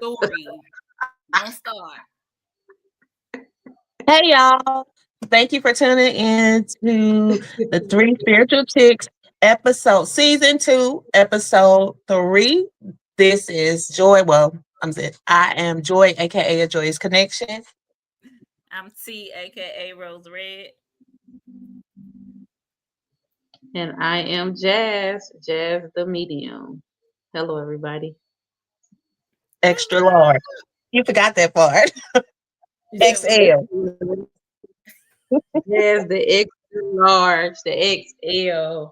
story. Don't start. Hey y'all. Thank you for tuning in to the Three Spiritual Chicks episode, season 2, episode 3. This is Joy. Well, I am Joy, aka A Joyous Connection. I'm T, aka Rose Red. And I am Jazz, Jazz the medium. Hello, everybody. Extra large. You forgot that part. You said what? XL. Jazz the extra large, the XL,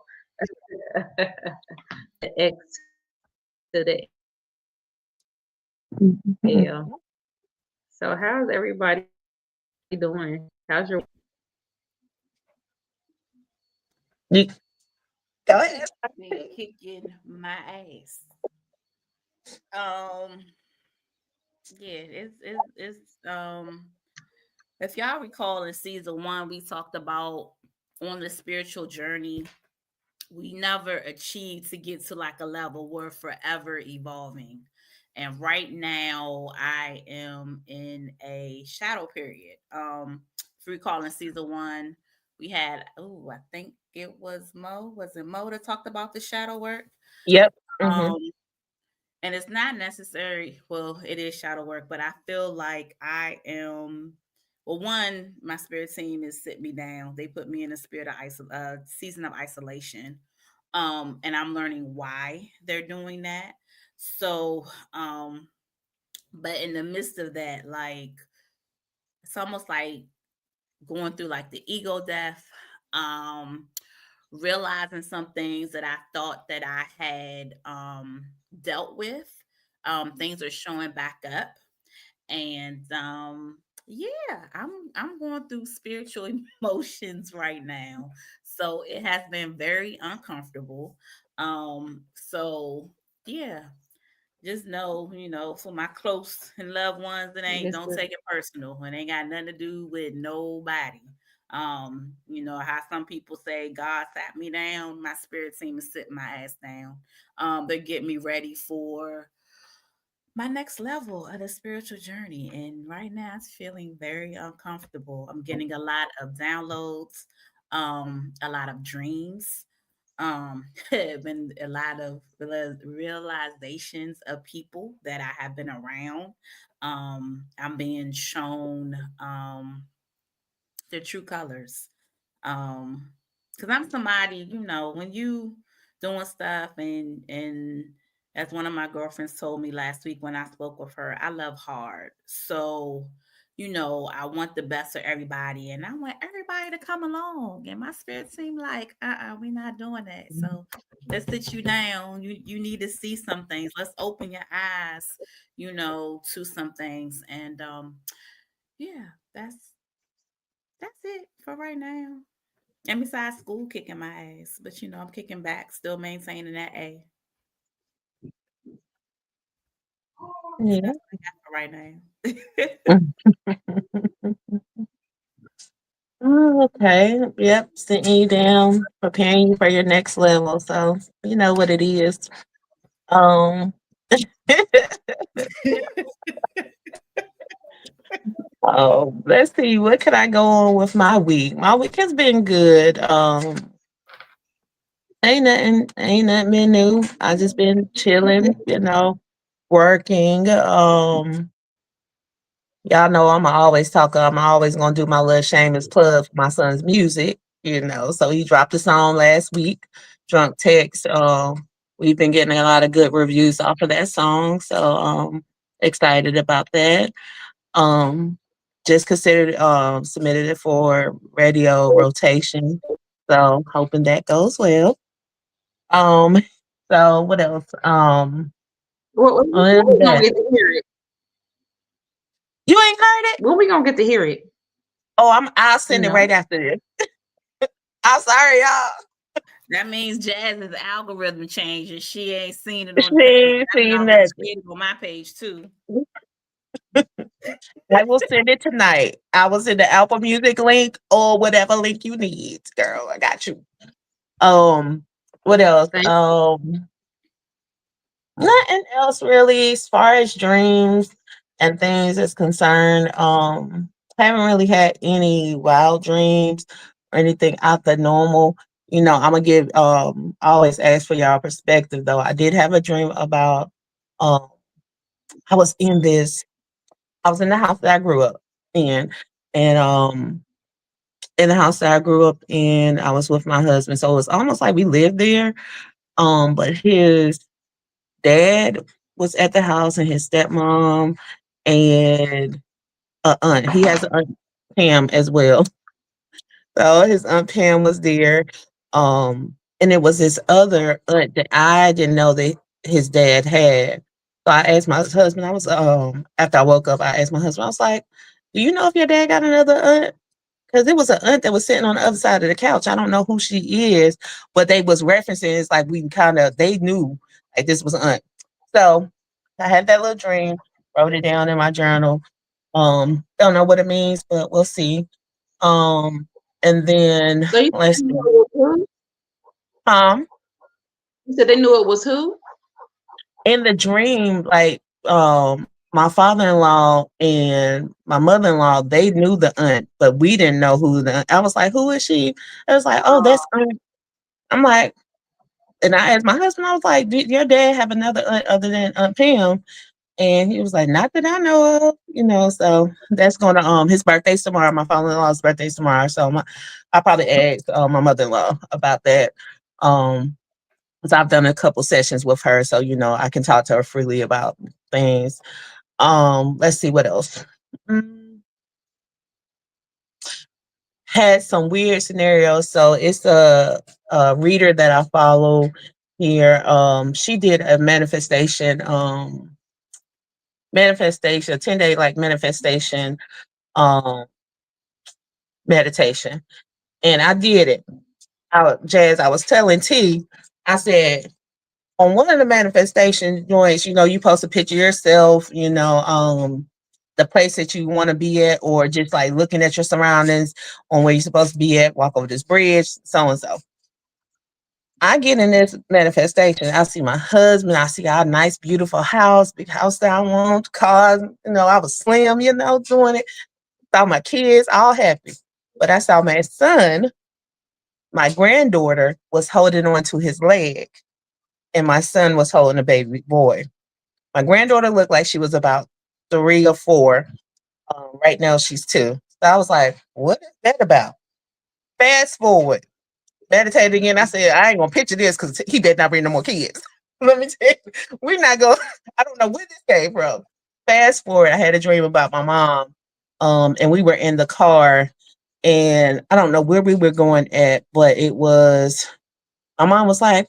the X to the L. So, how's everybody doing? How's your You- Go ahead. Been kicking my ass. Um, yeah, it's if y'all recall in season 1, we talked about on the spiritual journey, we never achieved to get to like a level we're forever evolving. And right now I am in a shadow period. If you recall in season 1, we had I think it was Mo. Was it Mo that talked about the shadow work? Yep. Um Hmm. and it's not necessary, well, it is shadow work, but I feel like I am, well, one, my spirit team is sit me down. They put me in a spirit of season of isolation. And I'm learning why they're doing that. So but in the midst of that, like, it's almost like going through like the ego death, um realizing some things that I thought that I had dealt with. Things are showing back up, and yeah, I'm going through spiritual emotions right now. So it has been very uncomfortable. So yeah, just know, for my close and loved ones, don't Mr. take it personal. It ain't got nothing to do with nobody. How some people say God sat me down, my spirit team is sitting my ass down. They're getting me ready for my next level of the spiritual journey. And right now it's feeling very uncomfortable. I'm getting a lot of downloads, a lot of dreams, been a lot of realizations of people that I have been around. I'm being shown their true colors. Because I'm somebody, when you doing stuff, and as one of my girlfriends told me last week when I spoke with her, I love hard. So, I want the best for everybody, and I want everybody to come along. And my spirit seemed like, we're not doing that. So let's sit you down. You need to see some things. Let's open your eyes, to some things. And yeah, that's it for right now. And besides school kicking my ass, but I'm kicking back, still maintaining that A. So Yeah. that's what I got for right now. Oh, okay. Yep. Sitting you down, preparing you for your next level. So you know what it is. Um oh, let's see. What could I go on with my week? My week has been good. Ain't nothing been new. I just been chilling, working. Y'all know I'm always talker. I'm always gonna do my little shameless plug for my son's music. So he dropped a song last week, Drunk Text. We've been getting a lot of good reviews off of that song. So excited about that. Um just considered submitted it for radio rotation. So hoping that goes well. Um so what else? When Other than we gonna that, get to hear it? you ain't heard it? When we gonna get to hear it? Oh, I'll send it right No. after this. I'm sorry, y'all. That means Jazz's algorithm changed and she ain't seen it on She the page. ain't I done seen already nothing. shared it on my page too. I will send it tonight. I will send the Apple Music link or whatever link you need, girl. I got you. Um, what else? Thank Nothing else really as far as dreams and things is concerned. I haven't really had any wild dreams or anything out the normal. I'm gonna give I always ask for y'all perspective though. I did have a dream about um I was in this I was in the house that I grew up in, and in the house that I grew up in, I was with my husband. So it was almost like we lived there. But his dad was at the house and his stepmom and a aunt. He has an aunt Pam as well. So his aunt Pam was there. And it was this other aunt that I didn't know that his dad had. So I asked my husband, I was after I woke up, I asked my husband, I was like, do you know if your dad got another aunt? Because it was an aunt that was sitting on the other side of the couch. I don't know who she is, but they was referencing. It's like they knew like this was an aunt. So I had that little dream, wrote it down in my journal. Don't know what it means, but we'll see. Um, and then So you let's knew see. it was who? Um, You said they knew it was who? in the dream, like my father-in-law and my mother-in-law, they knew the aunt, but we didn't know who the aunt. I was like, who is she? I was like, oh, that's aunt. I'm like, and I asked my husband, I was like, did your dad have another aunt other than Aunt Pam? And he was like, not that I know of. So that's gonna his birthday's tomorrow. My father-in-law's birthday's tomorrow. So I probably asked my mother-in-law about that. Because I've done a couple sessions with her, so I can talk to her freely about things. Let's see what else. Mm, Had some weird scenarios. So it's a reader that I follow here. She did a manifestation, 10-day like manifestation um meditation. And I did it. I was telling T, I said, on one of the manifestation joints, you post a picture of yourself, the place that you want to be at, or just like looking at your surroundings on where you're supposed to be at, walk over this bridge, so and so. I get in this manifestation. I see my husband. I see our nice, beautiful house, big house that I want, cars. I was slim, doing it. Saw my kids, all happy. But I saw my son, my granddaughter, was holding on to his leg, and my son was holding a baby boy. My granddaughter looked like she was about 3 or 4. Right now, she's 2. So I was like, what is that about? Fast forward, meditated again. I said, I ain't going to picture this because he better not bring no more kids. Let me tell you, we're not going, I don't know where this came from. Fast forward, I had a dream about my mom. And we were in the car, and I don't know where we were going at, but my mom was like,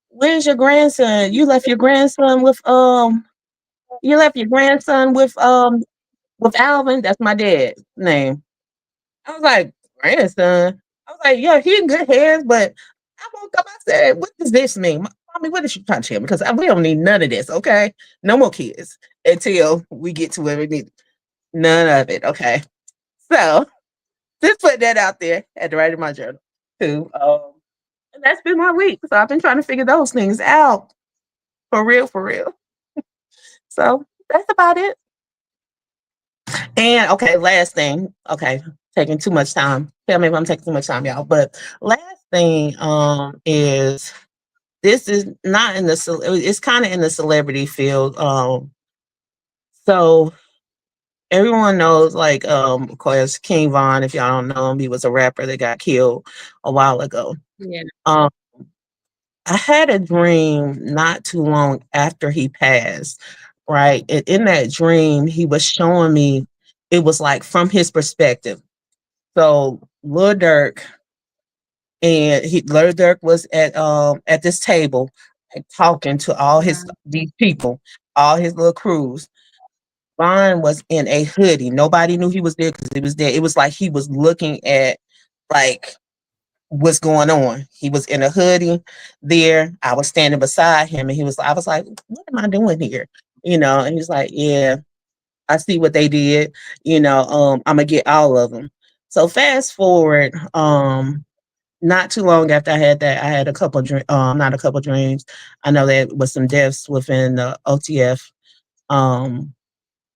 where's your grandson? You left your grandson with Alvin. That's my dad's name. I was like, grandson. I was like, yeah, he in good hands, but I woke up, I said, what does this mean? Mommy, what is she trying to tell me? Because we don't need none of this, okay? No more kids until we get to where we need none of it, okay? So just put that out there. Had to write in my journal too. And that's been my week. So I've been trying to figure those things out. For real, for real. So that's about it. And okay, last thing. Okay, taking too much time. Tell me if I'm taking too much time, y'all. But last thing is this is not in it's kind of in the celebrity field. So everyone knows, like, of course, King Von. If y'all don't know him, he was a rapper that got killed a while ago. Yeah. Um, I had a dream not too long after he passed, right? And in that dream, he was showing me it was like from his perspective. So Lil Durk Lil Durk was at this table, like, talking to all these people, all his little crews. Vaughn was in a hoodie. Nobody knew he was there because he was there. It was like he was looking at, like, what's going on. He was in a hoodie there. I was standing beside him, and I was like, what am I doing here? And he's like, yeah, I see what they did. I'm gonna get all of them. So fast forward, not too long after I had that, I had a couple of not a couple of dreams. I know that was some deaths within the OTF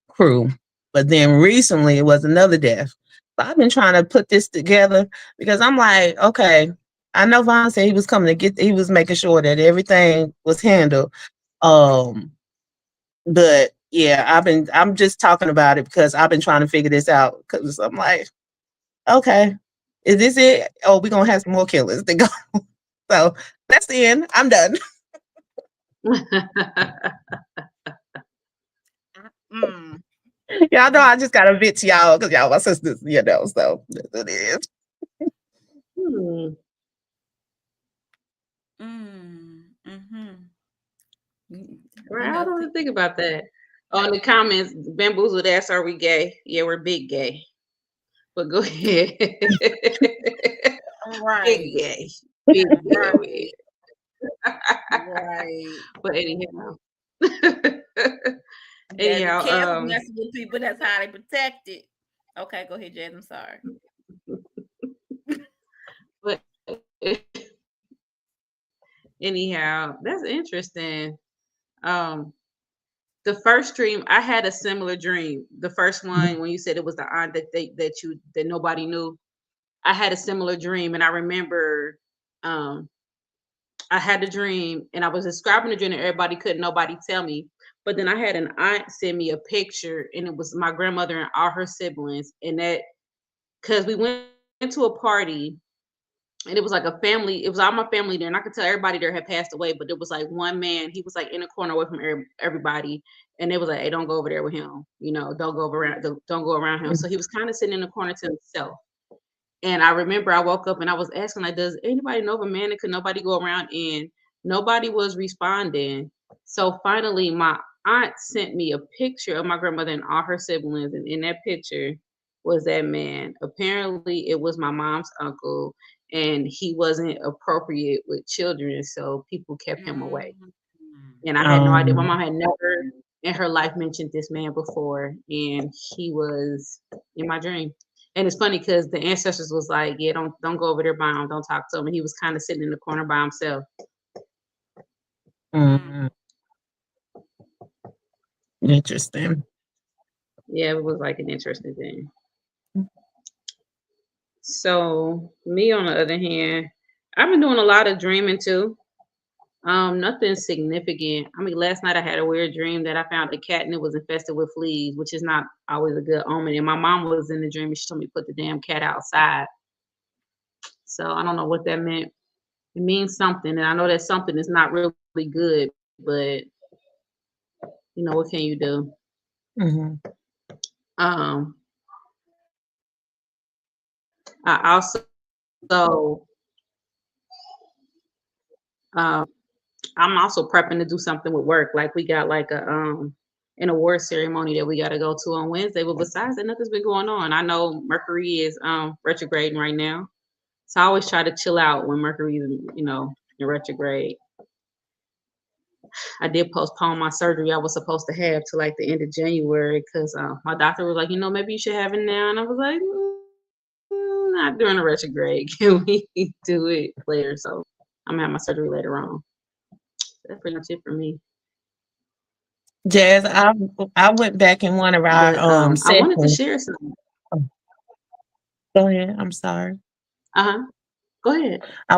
crew, but then recently it was another death. So I've been trying to put this together because I'm like, okay, I know Vaughn said he was coming to he was making sure that everything was handled. But yeah, I'm just talking about it because I've been trying to figure this out because I'm like, okay, is this it? Oh, we're gonna have some more killers to go. So that's the end. I'm done. Y'all know I just got a bit to y'all because y'all my sisters, you know, so that's what it is. Right, I don't even think about that. On the comments, Bamboozled asked, "Are we gay?" Yeah, we're big gay. But go ahead. Right. Big gay. Big gay. Right. But anyhow. Anyhow, be careful messing with people. That's how they protect it. Okay, go ahead, Jazz. I'm sorry. But anyhow, that's interesting. The first dream, I had a similar dream. The first one, when you said it was the aunt that nobody knew, I had a similar dream, and I remember I had a dream, and I was describing the dream, and nobody tell me. But then I had an aunt send me a picture, and it was my grandmother and all her siblings, and that because we went to a party. And it was like a family, it was all my family there. And I could tell everybody there had passed away, but it was like one man, he was like in a corner away from everybody. And it was like, hey, don't go over there with him. You know, don't go around him. So he was kind of sitting in the corner to himself. And I remember I woke up and I was asking, like, does anybody know of a man that could nobody go around? And nobody was responding. So finally, my aunt sent me a picture of my grandmother and all her siblings. And in that picture was that man. Apparently, it was my mom's uncle. And he wasn't appropriate with children, so people kept him away. And I had no idea. My mom had never in her life mentioned this man before, and he was in my dream. And it's funny because the ancestors was like, "Yeah, don't go over there by him. Don't talk to him." And he was kind of sitting in the corner by himself. Interesting. Yeah, it was like an interesting thing. So me, on the other hand, I've been doing a lot of dreaming too. Nothing significant. I mean, last night I had a weird dream that I found a cat and it was infested with fleas, which is not always a good omen. And my mom was in the dream and she told me to put the damn cat outside. So I don't know what that meant. It means something, and I know that something is not really good, but you know, what can you do? I also I'm also prepping to do something with work. Like we got like an award ceremony that we got to go to on Wednesday. But besides that, nothing's been going on. I know Mercury is retrograding right now, so I always try to chill out when Mercury is, you know, in retrograde. I did postpone my surgery I was supposed to have to like the end of January because my doctor was like, you know, maybe you should have it now, and I was like, not during the retrograde. Can we do it later? So I'm gonna have my surgery later on. That's pretty much it for me. Jazz, I went back in one of our I wanted to share something. Go ahead. I'm sorry. Go ahead. I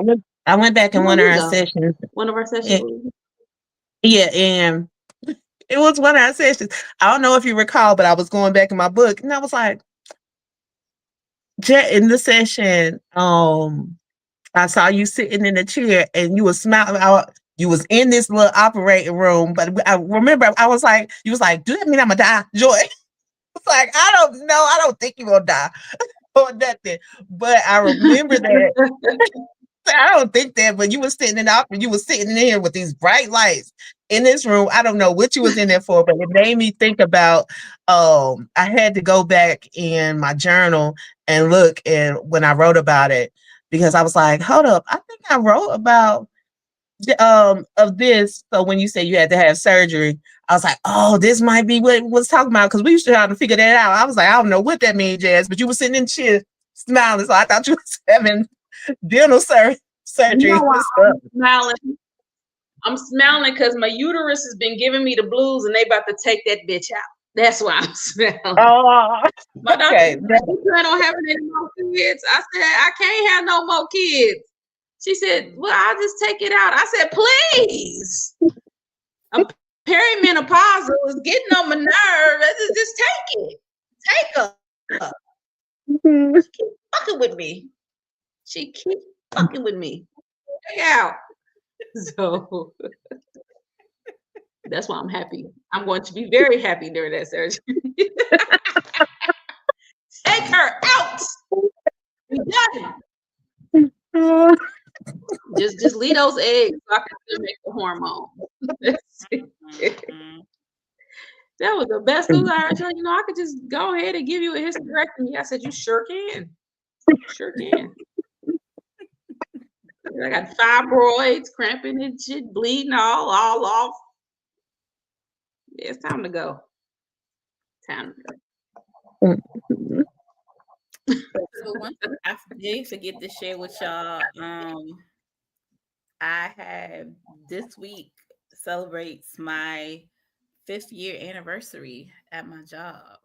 went back in one of our sessions. One of our sessions. Yeah, and it was one of our sessions. I don't know if you recall, but I was going back in my book and I was like, in the session, I saw you sitting in a chair and you were smiling. You was in this little operating room, but I remember I was like, you was like, do that mean I'm gonna die, Joy? It's like, I don't know. I don't think you're gonna die or nothing. But I remember that. I don't think that, but you were sitting you were sitting in here with these bright lights in this room. I don't know what you was in there for, but it made me think about I had to go back in my journal and look and when I wrote about it, because I was like, hold up, I think I wrote about of this. So when you said you had to have surgery, I was like, oh, this might be what it was talking about, because we used to try to figure that out. I was like, I don't know what that means, Jazz, but you were sitting in chair smiling, so I thought you was having dental surgery You know and why stuff. I'm smiling? I'm smiling because my uterus has been giving me the blues and they about to take that bitch out. That's why I'm smiling. Oh, My doctor okay. said, "You plan on having any more kids?" I said, "I can't have no more kids." She said, "Well, I'll just take it out." I said, "Please." A perimenopausal is getting on my nerve. Just take it. Take her. She keep fucking with me. She keep fucking with me. Take out. So that's why I'm happy. I'm going to be very happy during that surgery. Take her out. We done. Just leave those eggs so I can still make the hormone. That was the best news I heard. You know, I could just go ahead and give you a hysterectomy. I said, "You sure can. Sure can." I got fibroids, cramping and shit, bleeding all off. Yeah, it's time to go. Time to go. So one thing I did forget to share with y'all, I have this week celebrates my 5th year anniversary at my job.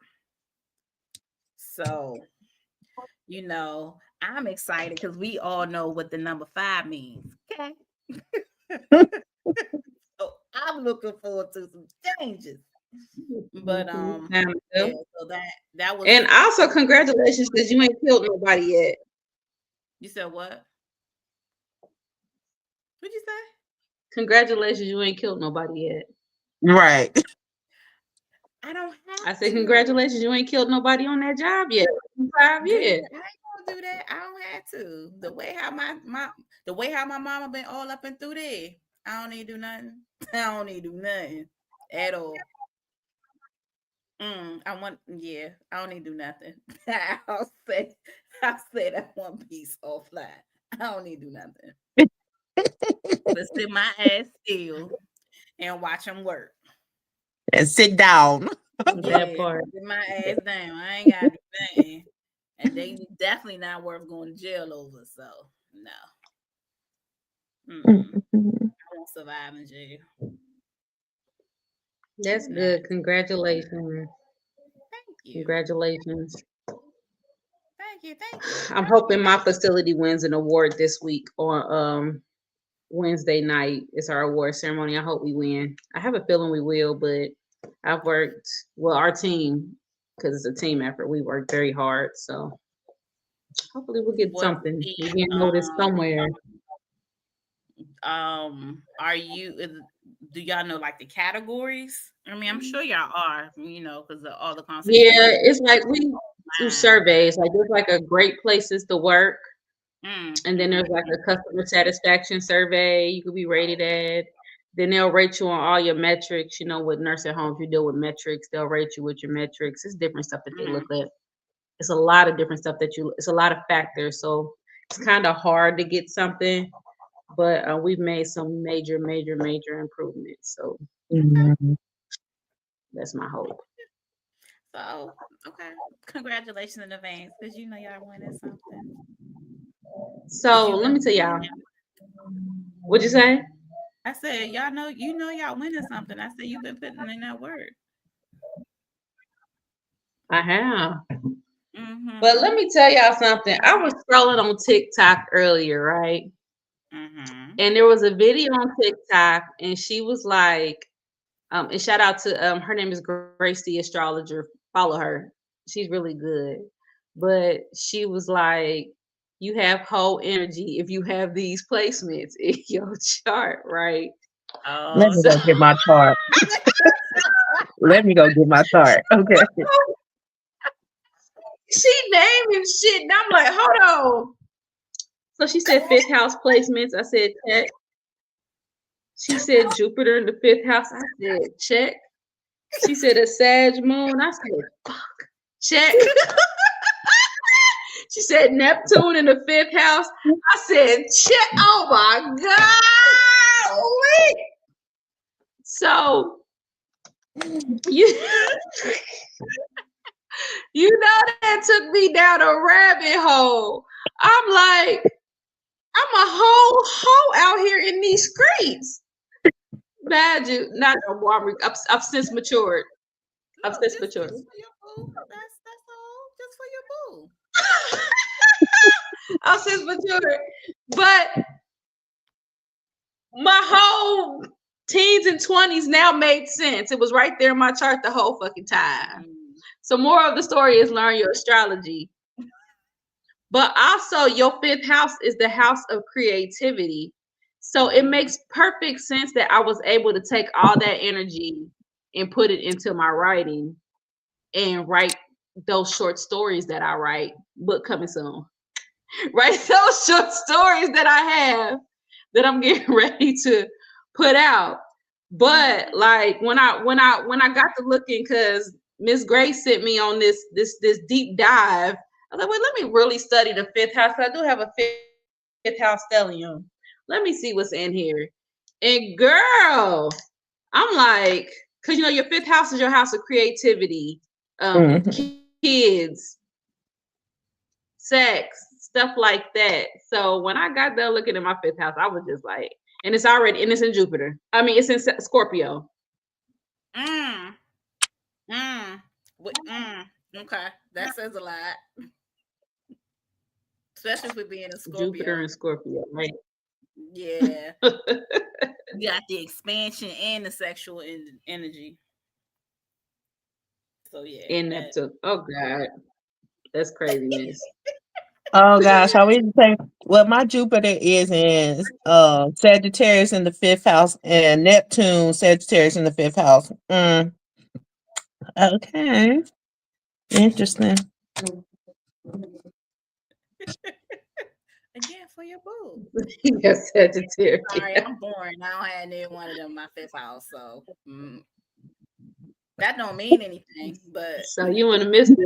So, you know, I'm excited because we all know what the number 5 means. Okay. So I'm looking forward to some changes. But Time to yeah, go. so that was And also congratulations because you ain't killed nobody yet. you said what? What'd you say? Congratulations, you ain't killed nobody yet. Right. I don't have I said to. congratulations, you ain't killed nobody on that job yet. 5 Girl, years. I ain't gonna do that. I don't have to. The way how my mama been all up and through there, I don't need to do nothing. I don't need to do nothing at all. I don't need to do nothing. I'll say that one piece offline. I don't need to do nothing. But sit my ass still and watch them work. And sit down. That part. Sit my ass down. I ain't gotta do nothing. And they definitely not worth going to jail over. So no. I won't survive in jail. That's Nah. good. Congratulations. Thank you. Congratulations. Thank you. I'm hoping my facility wins an award this week on Wednesday night. It's our award ceremony. I hope we win. I have a feeling we will, but I've worked our team, because it's a team effort. We worked very hard, so hopefully we'll get something. We get noticed somewhere. Are you? Do y'all know like the categories? I mean, I'm sure y'all are. You know, because of all the conferences. Yeah, it's like we do surveys. Like there's like a great places to work, and then there's like a customer satisfaction survey you could be rated at. Then they'll rate you on all your metrics. You know, with nursing homes, you deal with metrics. They'll rate you with your metrics. It's different stuff that they look at. It's a lot of different stuff it's a lot of factors. So it's kind of hard to get something, but we've made some major improvements. So that's my hope. So, okay. Congratulations in advance, because you know y'all winning something. So let me tell y'all. What'd you say? I said, y'all know, y'all winning something. I said, you've been putting in that work. I have. But let me tell y'all something. I was scrolling on TikTok earlier, right? And there was a video on TikTok, and she was like, and shout out to her name is Grace the Astrologer. Follow her. She's really good. But she was like, you have whole energy if you have these placements in your chart, right? Let me go get my chart. Let me go get my chart. Okay. She naming shit, and I'm like, hold on. So she said 5th house placements. I said check. She said Jupiter in the 5th house. I said check. She said a Sag moon. I said fuck. Check. She said Neptune in the 5th house. I said check. Oh my God. So you know that took me down a rabbit hole. I'm like, a whole hoe out here in these streets. Bad you, not no more. I've since matured. I've since matured. Just for your boo. That's all. Just for your boo. I've since matured. But my whole teens and 20s now made sense. It was right there in my chart the whole fucking time. So more of the story is learn your astrology. But also your 5th house is the house of creativity. So it makes perfect sense that I was able to take all that energy and put it into my writing and write those short stories that I write. Book coming soon. Write those short stories that I have that I'm getting ready to put out. But like when I got to looking, because Miss Grace sent me on this deep dive, I was like, well, let me really study the 5th house. I do have a 5th house stellium. Let me see what's in here. And girl, I'm like, because your 5th house is your house of creativity, kids, sex, stuff like that. So when I got there looking at my 5th house, I was just like, and it's in Jupiter. I mean, it's in Scorpio. Okay, that says a lot. Especially with being a Scorpio. Jupiter and Scorpio, right? Yeah. You got the expansion and the sexual energy. So yeah. And Neptune. Oh God. That's craziness. Oh gosh, I would say well, my Jupiter is in Sagittarius in the 5th house and Neptune Sagittarius in the 5th house. Okay. Interesting. Again for your boo. Yes, Sagittarius. Sorry, I'm boring. I don't have neither one of them in my 5th house, so that don't mean anything. But so you want to mister?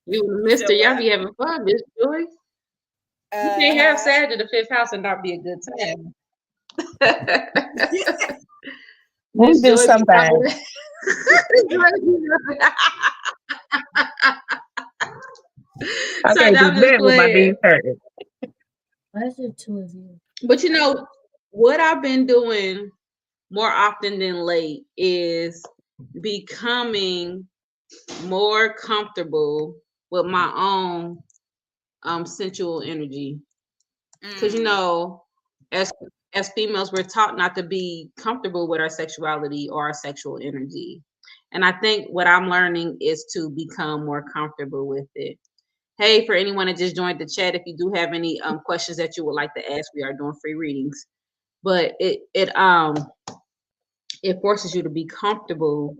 Y'all be having fun, Miss Joy. You can't have Sag in the 5th house and not be a good time. We'll do something. Okay, I'm just playing. Why is it 2 of you? But what I've been doing more often than late is becoming more comfortable with my own sensual energy. Because as females, we're taught not to be comfortable with our sexuality or our sexual energy. And I think what I'm learning is to become more comfortable with it. Hey, for anyone that just joined the chat, if you do have any questions that you would like to ask, we are doing free readings. But it forces you to be comfortable,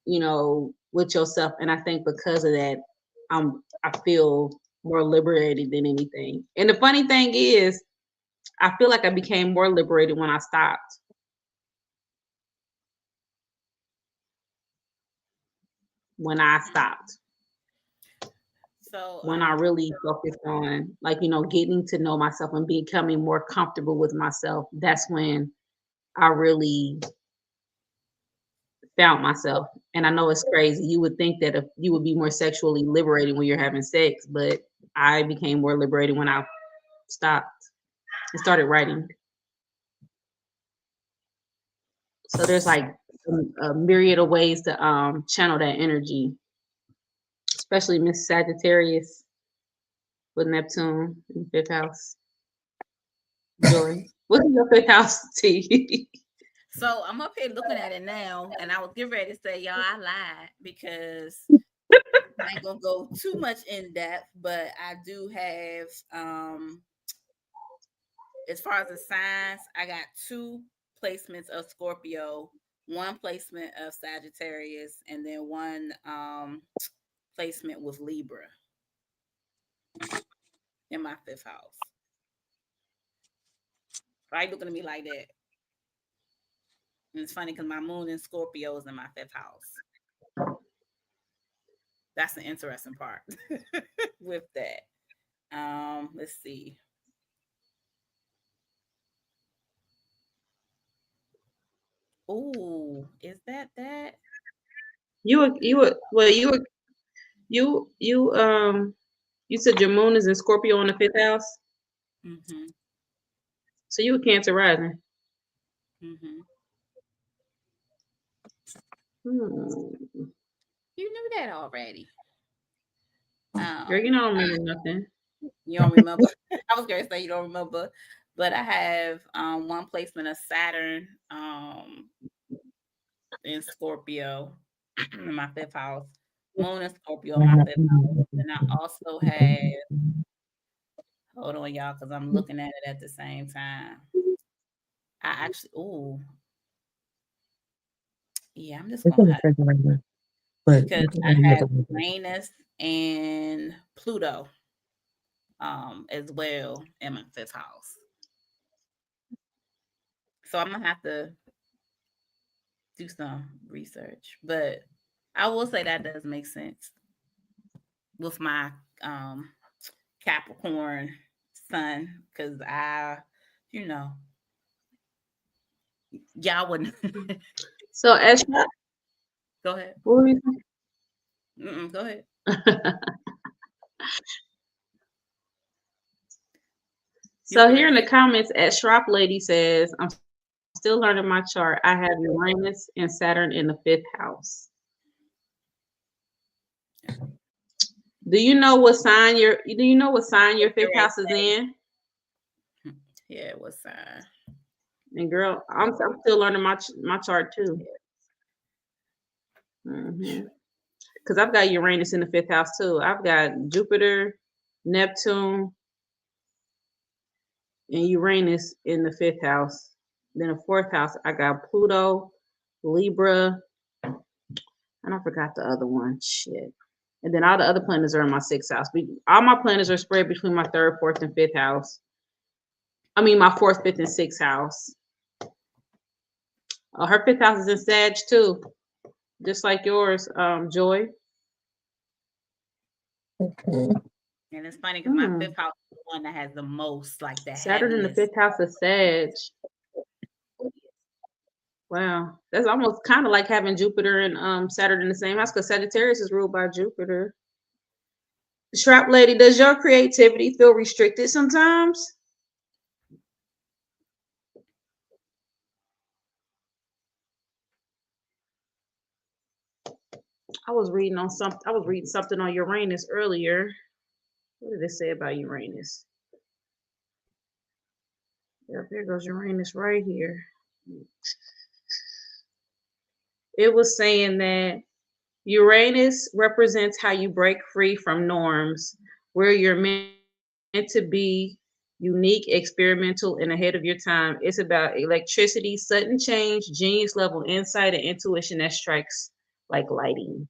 with yourself. And I think because of that, I feel more liberated than anything. And the funny thing is, I feel like I became more liberated when I stopped. When I stopped. So when I really focused on getting to know myself and becoming more comfortable with myself, that's when I really found myself. And I know it's crazy. You would think that if you would be more sexually liberated when you're having sex, but I became more liberated when I stopped and started writing. So there's like a myriad of ways to channel that energy, especially Miss Sagittarius with Neptune in the 5th house. Joy, what's your 5th house, T? So I'm up here looking at it now, and I was getting ready to say, y'all, I lied because I ain't gonna go too much in depth, but I do have as far as the signs, I got 2 placements of Scorpio, 1 placement of Sagittarius, and then 1 placement with Libra in my 5th house. Why are you looking at me like that? And it's funny because my moon in Scorpio is in my 5th house. That's the interesting part with that. Let's see. Oh, is that? You said your moon is in Scorpio in the 5th house? Mm-hmm. So you a Cancer rising. Mm-hmm. You knew that already. Girl, you don't remember nothing. You don't remember? I was gonna say you don't remember, but I have one placement of Saturn in Scorpio in my 5th house, Moon in Scorpio in my 5th house, and I also have. Hold on, y'all, because I'm looking at it at the same time. I actually, yeah, I'm just It's gonna in the have refrigerator, but because you can I look have at it. Uranus and Pluto as well in my 5th house. So I'm gonna have to do some research, but I will say that does make sense with my Capricorn sun because you know, y'all wouldn't. So as Go ahead. what were you Go ahead. So here in the comments, at Shrop Lady says, I'm still learning my chart. I have Uranus and Saturn in the 5th house. Do you know what sign your 5th house is in? Yeah, what sign? And girl, I'm still learning my chart too. Because I've got Uranus in the 5th house too. I've got Jupiter, Neptune, and Uranus in the 5th house. Then the 4th house, I got Pluto, Libra, and I forgot the other one. Shit. And then all the other planets are in my 6th house. All my planets are spread between my 3rd, 4th, and 5th house. I mean, my 4th, 5th, and 6th house. Her 5th house is in Sag too, just like yours, Joy. And it's funny because my 5th house is the one that has the most, like the Saturn heaviest. in the 5th house of Sag. Wow, that's almost kind of like having Jupiter and Saturn in the same house because Sagittarius is ruled by Jupiter. Shrap Lady, does your creativity feel restricted sometimes? I was reading something on Uranus earlier. What did it say about Uranus? There goes Uranus right here. It was saying that Uranus represents how you break free from norms, where you're meant to be unique, experimental, and ahead of your time. It's about electricity, sudden change, genius level insight, and intuition that strikes like lightning.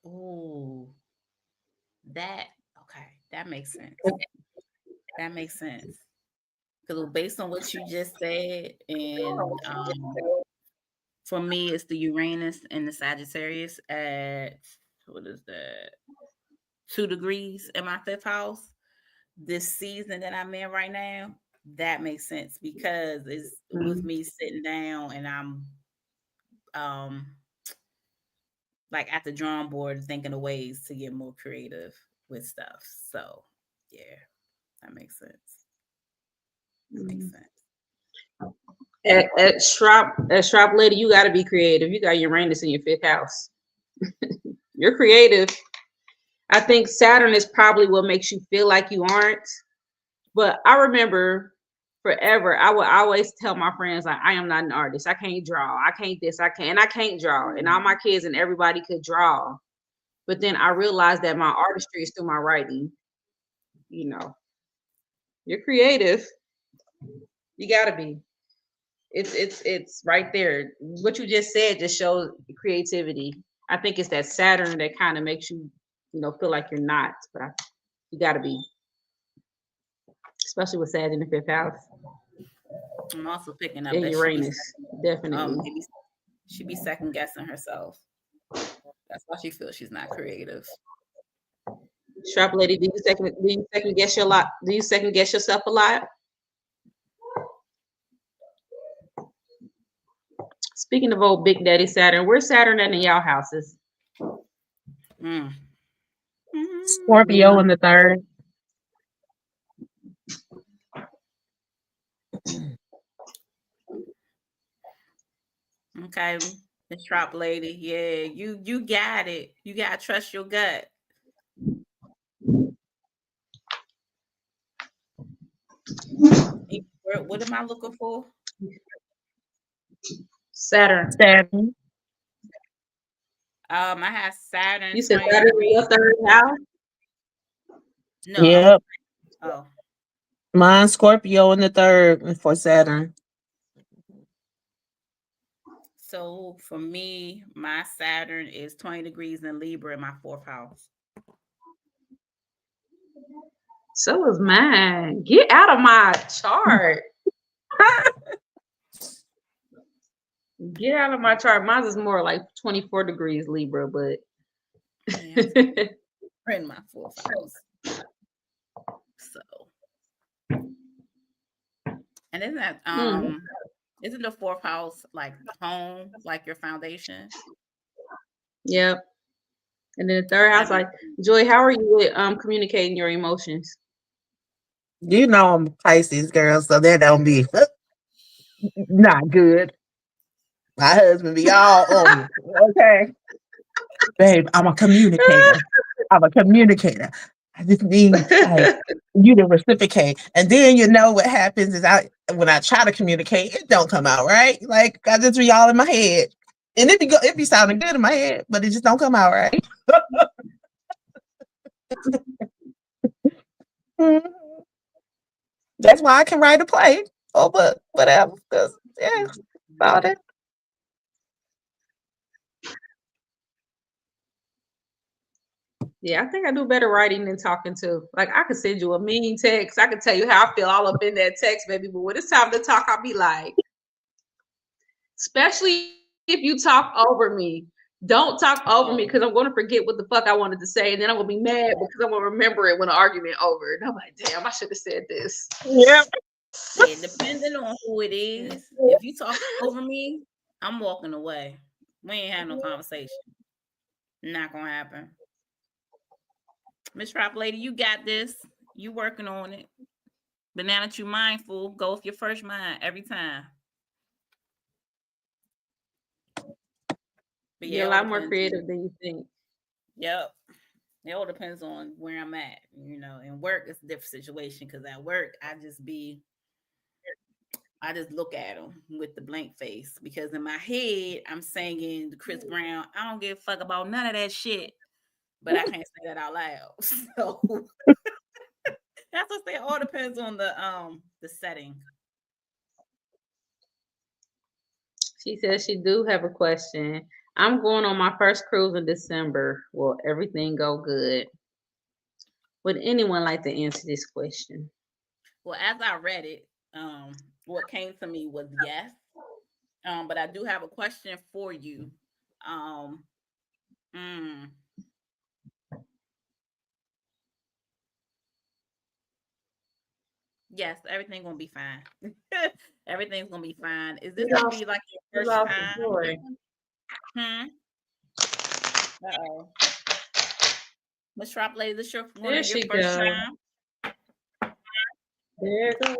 Oh, that makes sense. That makes sense. Because based on what you just said, and for me, it's the Uranus and the Sagittarius at what is that? 2 degrees in my 5th house. This season that I'm in right now, that makes sense because it's with me sitting down and I'm like at the drawing board thinking of ways to get more creative with stuff. So yeah, that makes sense. Makes sense. At Shrop Lady, you got to be creative. You got Uranus in your 5th house. You're creative. I think Saturn is probably what makes you feel like you aren't. But I remember forever, I would always tell my friends, like, I am not an artist. I can't draw. I can't this. I can't draw. And all my kids and everybody could draw. But then I realized that my artistry is through my writing. You know, you're creative. You gotta be. It's right there. What you just said just shows creativity. I think it's that Saturn that kind of makes you, feel like you're not. But you gotta be, especially with Saturn in the 5th house. I'm also picking up And that Uranus, definitely. maybe she be second guessing herself. That's why she feels she's not creative. Sharp Lady, do you second guess your lot? Do you second guess yourself a lot? Speaking of old Big Daddy Saturn, where's Saturn at in y'all houses? Scorpio in the third. Okay, the Trop lady. Yeah, you got it. You gotta trust your gut. What am I looking for? Saturn. Saturn. I have Saturn. You said 20 Saturn in degrees. your third house? No. Yep. Oh. Mine Scorpio in the third for Saturn. So for me, my Saturn is 20 degrees in Libra in my 4th house. So is mine. Get out of my chart. Get out of my chart. Mine is more like 24 degrees Libra, but Yeah, we're in my 4th house. So, and isn't that isn't the 4th house like home, like your foundation? Yep. And then the third house, like, Joy, how are you with communicating your emotions? You know I'm a Pisces girl, so that don't be not good. My husband be all on me. Okay. Babe, I'm a communicator. I'm a communicator. I just need like you to reciprocate. And then you know what happens is when I try to communicate, it don't come out right. Like I just be all in my head. And it be sounding good in my head, but it just don't come out right. That's why I can write a play or book, whatever. Yeah, about it. Yeah, I think I do better writing than talking too. Like I could send you a mean text. I could tell you how I feel all up in that text, baby. But when it's time to talk, I'll be like, especially if you talk over me. Don't talk over me because I'm going to forget what the fuck I wanted to say, and then I'm gonna be mad because I'm gonna remember it when the argument over. And I'm like, damn, I should have said this. Yeah. Yeah, depending on who it is. If you talk over me, I'm walking away. We ain't having no conversation. Not gonna happen. Miss Trop Lady, you got this. You working on it. But now that you're mindful, go with your first mind every time. But You're a lot more creative than you think. Yep. It all depends on where I'm at. You know, in work, it's a different situation because at work, I just look at them with the blank face because in my head, I'm singing the Chris Brown, I don't give a fuck about none of that shit. But I can't say that out loud. So that's what I say. It all depends on the setting. She says she do have a question. I'm going on my first cruise in December. Will everything go good? Would anyone like to answer this question? Well, as I read it, what came to me was yes. But I do have a question for you. Yes, everything's gonna be fine. Everything's gonna be fine. Is this gonna be like your first time? Uh-oh. Miss Trop Lady, this your first time?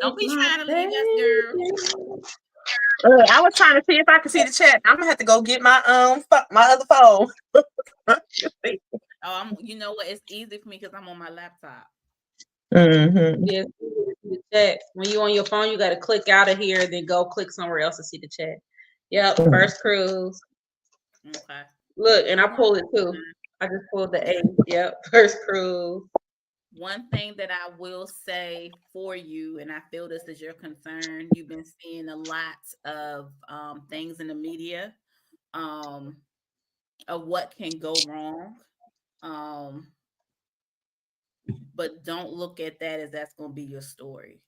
Don't be trying to leave us, girl. I was trying to see if I could see the chat. I'm gonna have to go get my my other phone. You know what? It's easy for me because I'm on my laptop. Mm-hmm. Yes, the chat. When you on your phone, you got to click out of here, then go click somewhere else to see the chat. Yep, first cruise. Okay. Look, and I pulled it too. I just pulled the A. Yep, first cruise. One thing that I will say for you, and I feel this is your concern, you've been seeing a lot of things in the media of what can go wrong. But don't look at that as that's going to be your story.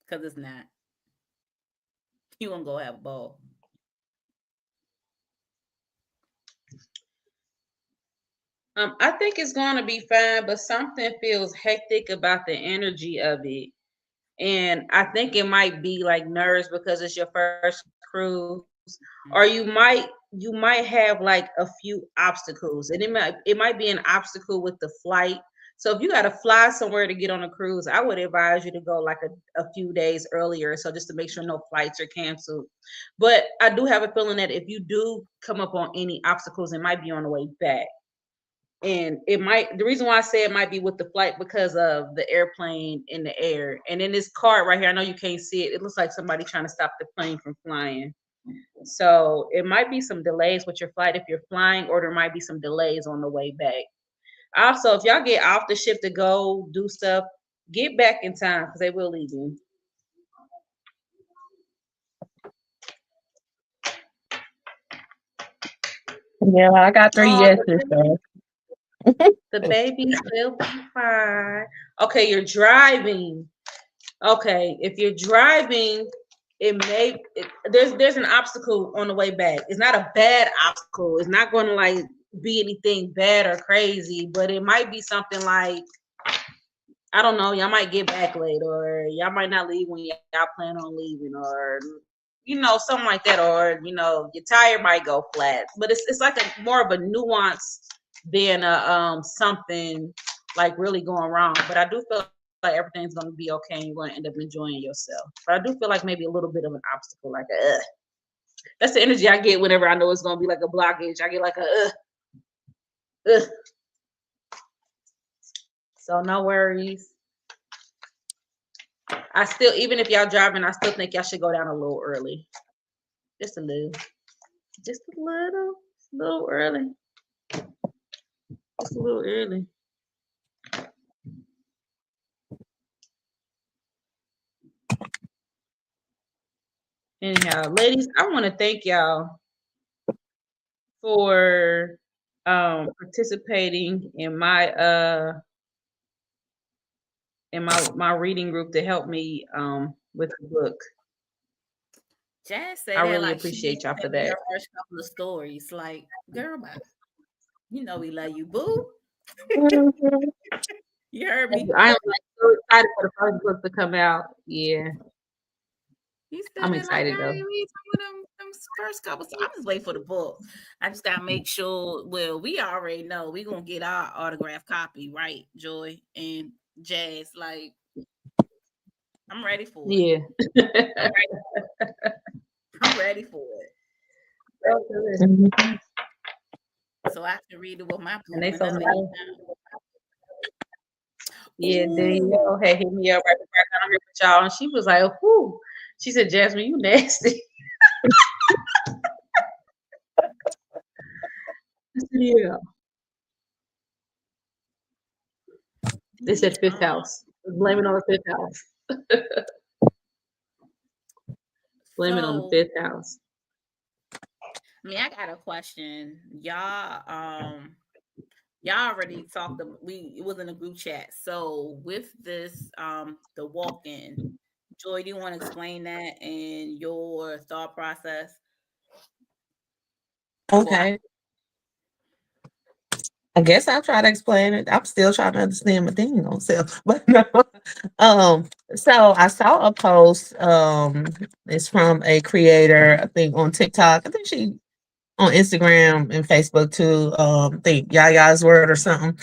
Because it's not. You won't go have a ball. I think it's going to be fine, but something feels hectic about the energy of it. And I think it might be like nerves because it's your first cruise, or you might you might have like a few obstacles, and it might be an obstacle with the flight. So if you got to fly somewhere to get on a cruise, I would advise you to go like a few days earlier, so just to make sure no flights are canceled. But I do have a feeling that if you do come up on any obstacles, it might be on the way back. And it might, the reason why I say it might be with the flight, because of the airplane in the air. And in this card right here, I know you can't see it, it looks like somebody trying to stop the plane from flying. So it might be some delays with your flight if you're flying, or there might be some delays on the way back. Also, if y'all get off the ship to go do stuff, get back in time, because they will leave you. Yeah, I got 3 Oh, yeses. So. the baby will be fine. Okay, you're driving. Okay, if you're driving, there's an obstacle on the way back. It's not a bad obstacle. It's not going to like be anything bad or crazy, but it might be something like, I don't know, y'all might get back late, or y'all might not leave when y'all plan on leaving, or something like that, or your tire might go flat. But it's like a more of a nuance than something like really going wrong. But I do feel like everything's gonna be okay, and you're gonna end up enjoying yourself. But I do feel like maybe a little bit of an obstacle, like a that's the energy I get whenever I know it's gonna be like a blockage. I get like a So no worries. I still, even if y'all driving, I still think y'all should go down a little early. Just a little early. Just a little early. Anyhow, ladies, I want to thank y'all for participating in my reading group to help me with the book. Jazz said I that really like appreciate y'all for sent me that. her first couple of stories. Like, girl, we love you, boo. Mhm. You heard me. I am like so excited for the first book to come out. Yeah, He I'm said it like, excited I though. ain't read some of them first couple. So I'm just waiting for the book. I just gotta make sure. Well, we already know we gonna get our autograph copy, right, Joy and Jazz? Like, I'm ready for it. Yeah. I'm ready for it. Mhm. So I can read it with my And they boo so whenever nice. he comes. Yeah, Ooh. Danielle had hit me up right before I got on here with y'all, and she was like, "Whoo!" She said, "Jasmine, you nasty." I said, yeah. They said fifth house. Blame it on the fifth house. Blame it on the So, fifth house. I got a question. Y'all already talked it was in a group chat. So with this the walk-in, Joy, do you want to explain that and your thought process? Okay. I guess I'll try to explain it. I'm still trying to understand my thing on self, but no. So I saw a post. It's from a creator, I think on TikTok. I think she on Instagram and Facebook too. I think Yaya's Word or something.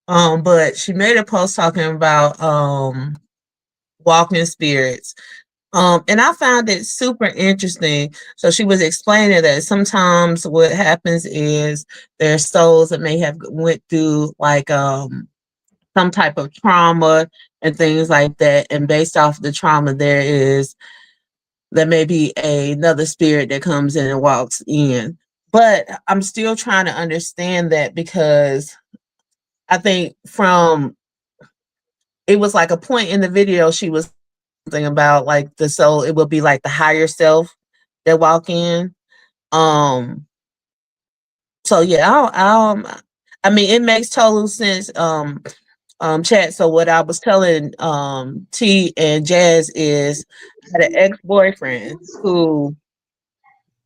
But she made a post talking about walking spirits. And I found it super interesting. So she was explaining that sometimes what happens is there's souls that may have went through like some type of trauma and things like that. And based off the trauma, there may be another spirit that comes in and walks in. But I'm still trying to understand that, because I think it was like a point in the video she was something about like the soul, it will be like the higher self that walk in. So yeah, it makes total sense. Chat. So what I was telling T and Jazz is I had an ex-boyfriend who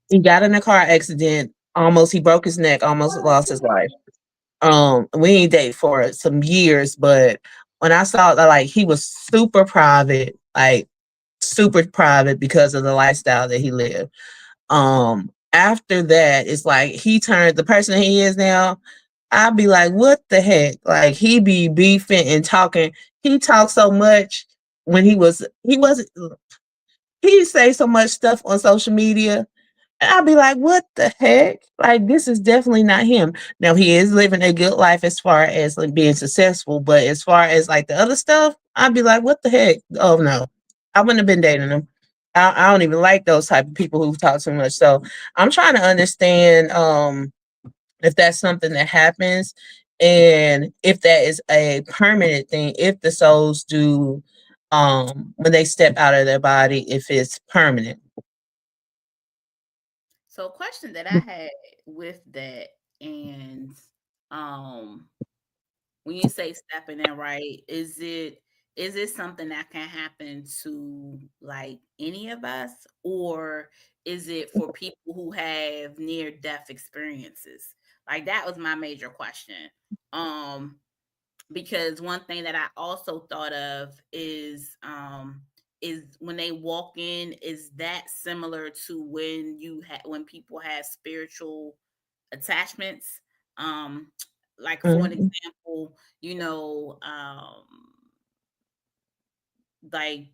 he got in a car accident, almost he broke his neck, almost lost his life. We didn't date for some years, but when I saw that, like, he was super private, like super private because of the lifestyle that he lived. after that, it's like he turned the person he is now. I'd be like, what the heck? Like he be beefing and talking. He talked so much when he wasn't he say so much stuff on social media. And I'd be like, what the heck? Like this is definitely not him. Now he is living a good life as far as like being successful, but as far as like the other stuff, I'd be like, what the heck? Oh no. I wouldn't have been dating him. I don't even like those type of people who talk too much. So I'm trying to understand if that's something that happens and if that is a permanent thing, if the souls do when they step out of their body, if it's permanent. So, a question that I had with that, and um, when you say stepping in, right, is it something that can happen to like any of us, or is it for people who have near death experiences? Like that was my major question. Um, because one thing that I also thought of is when they walk in, is that similar to when people have spiritual attachments? Um, like for an Mhm. example, like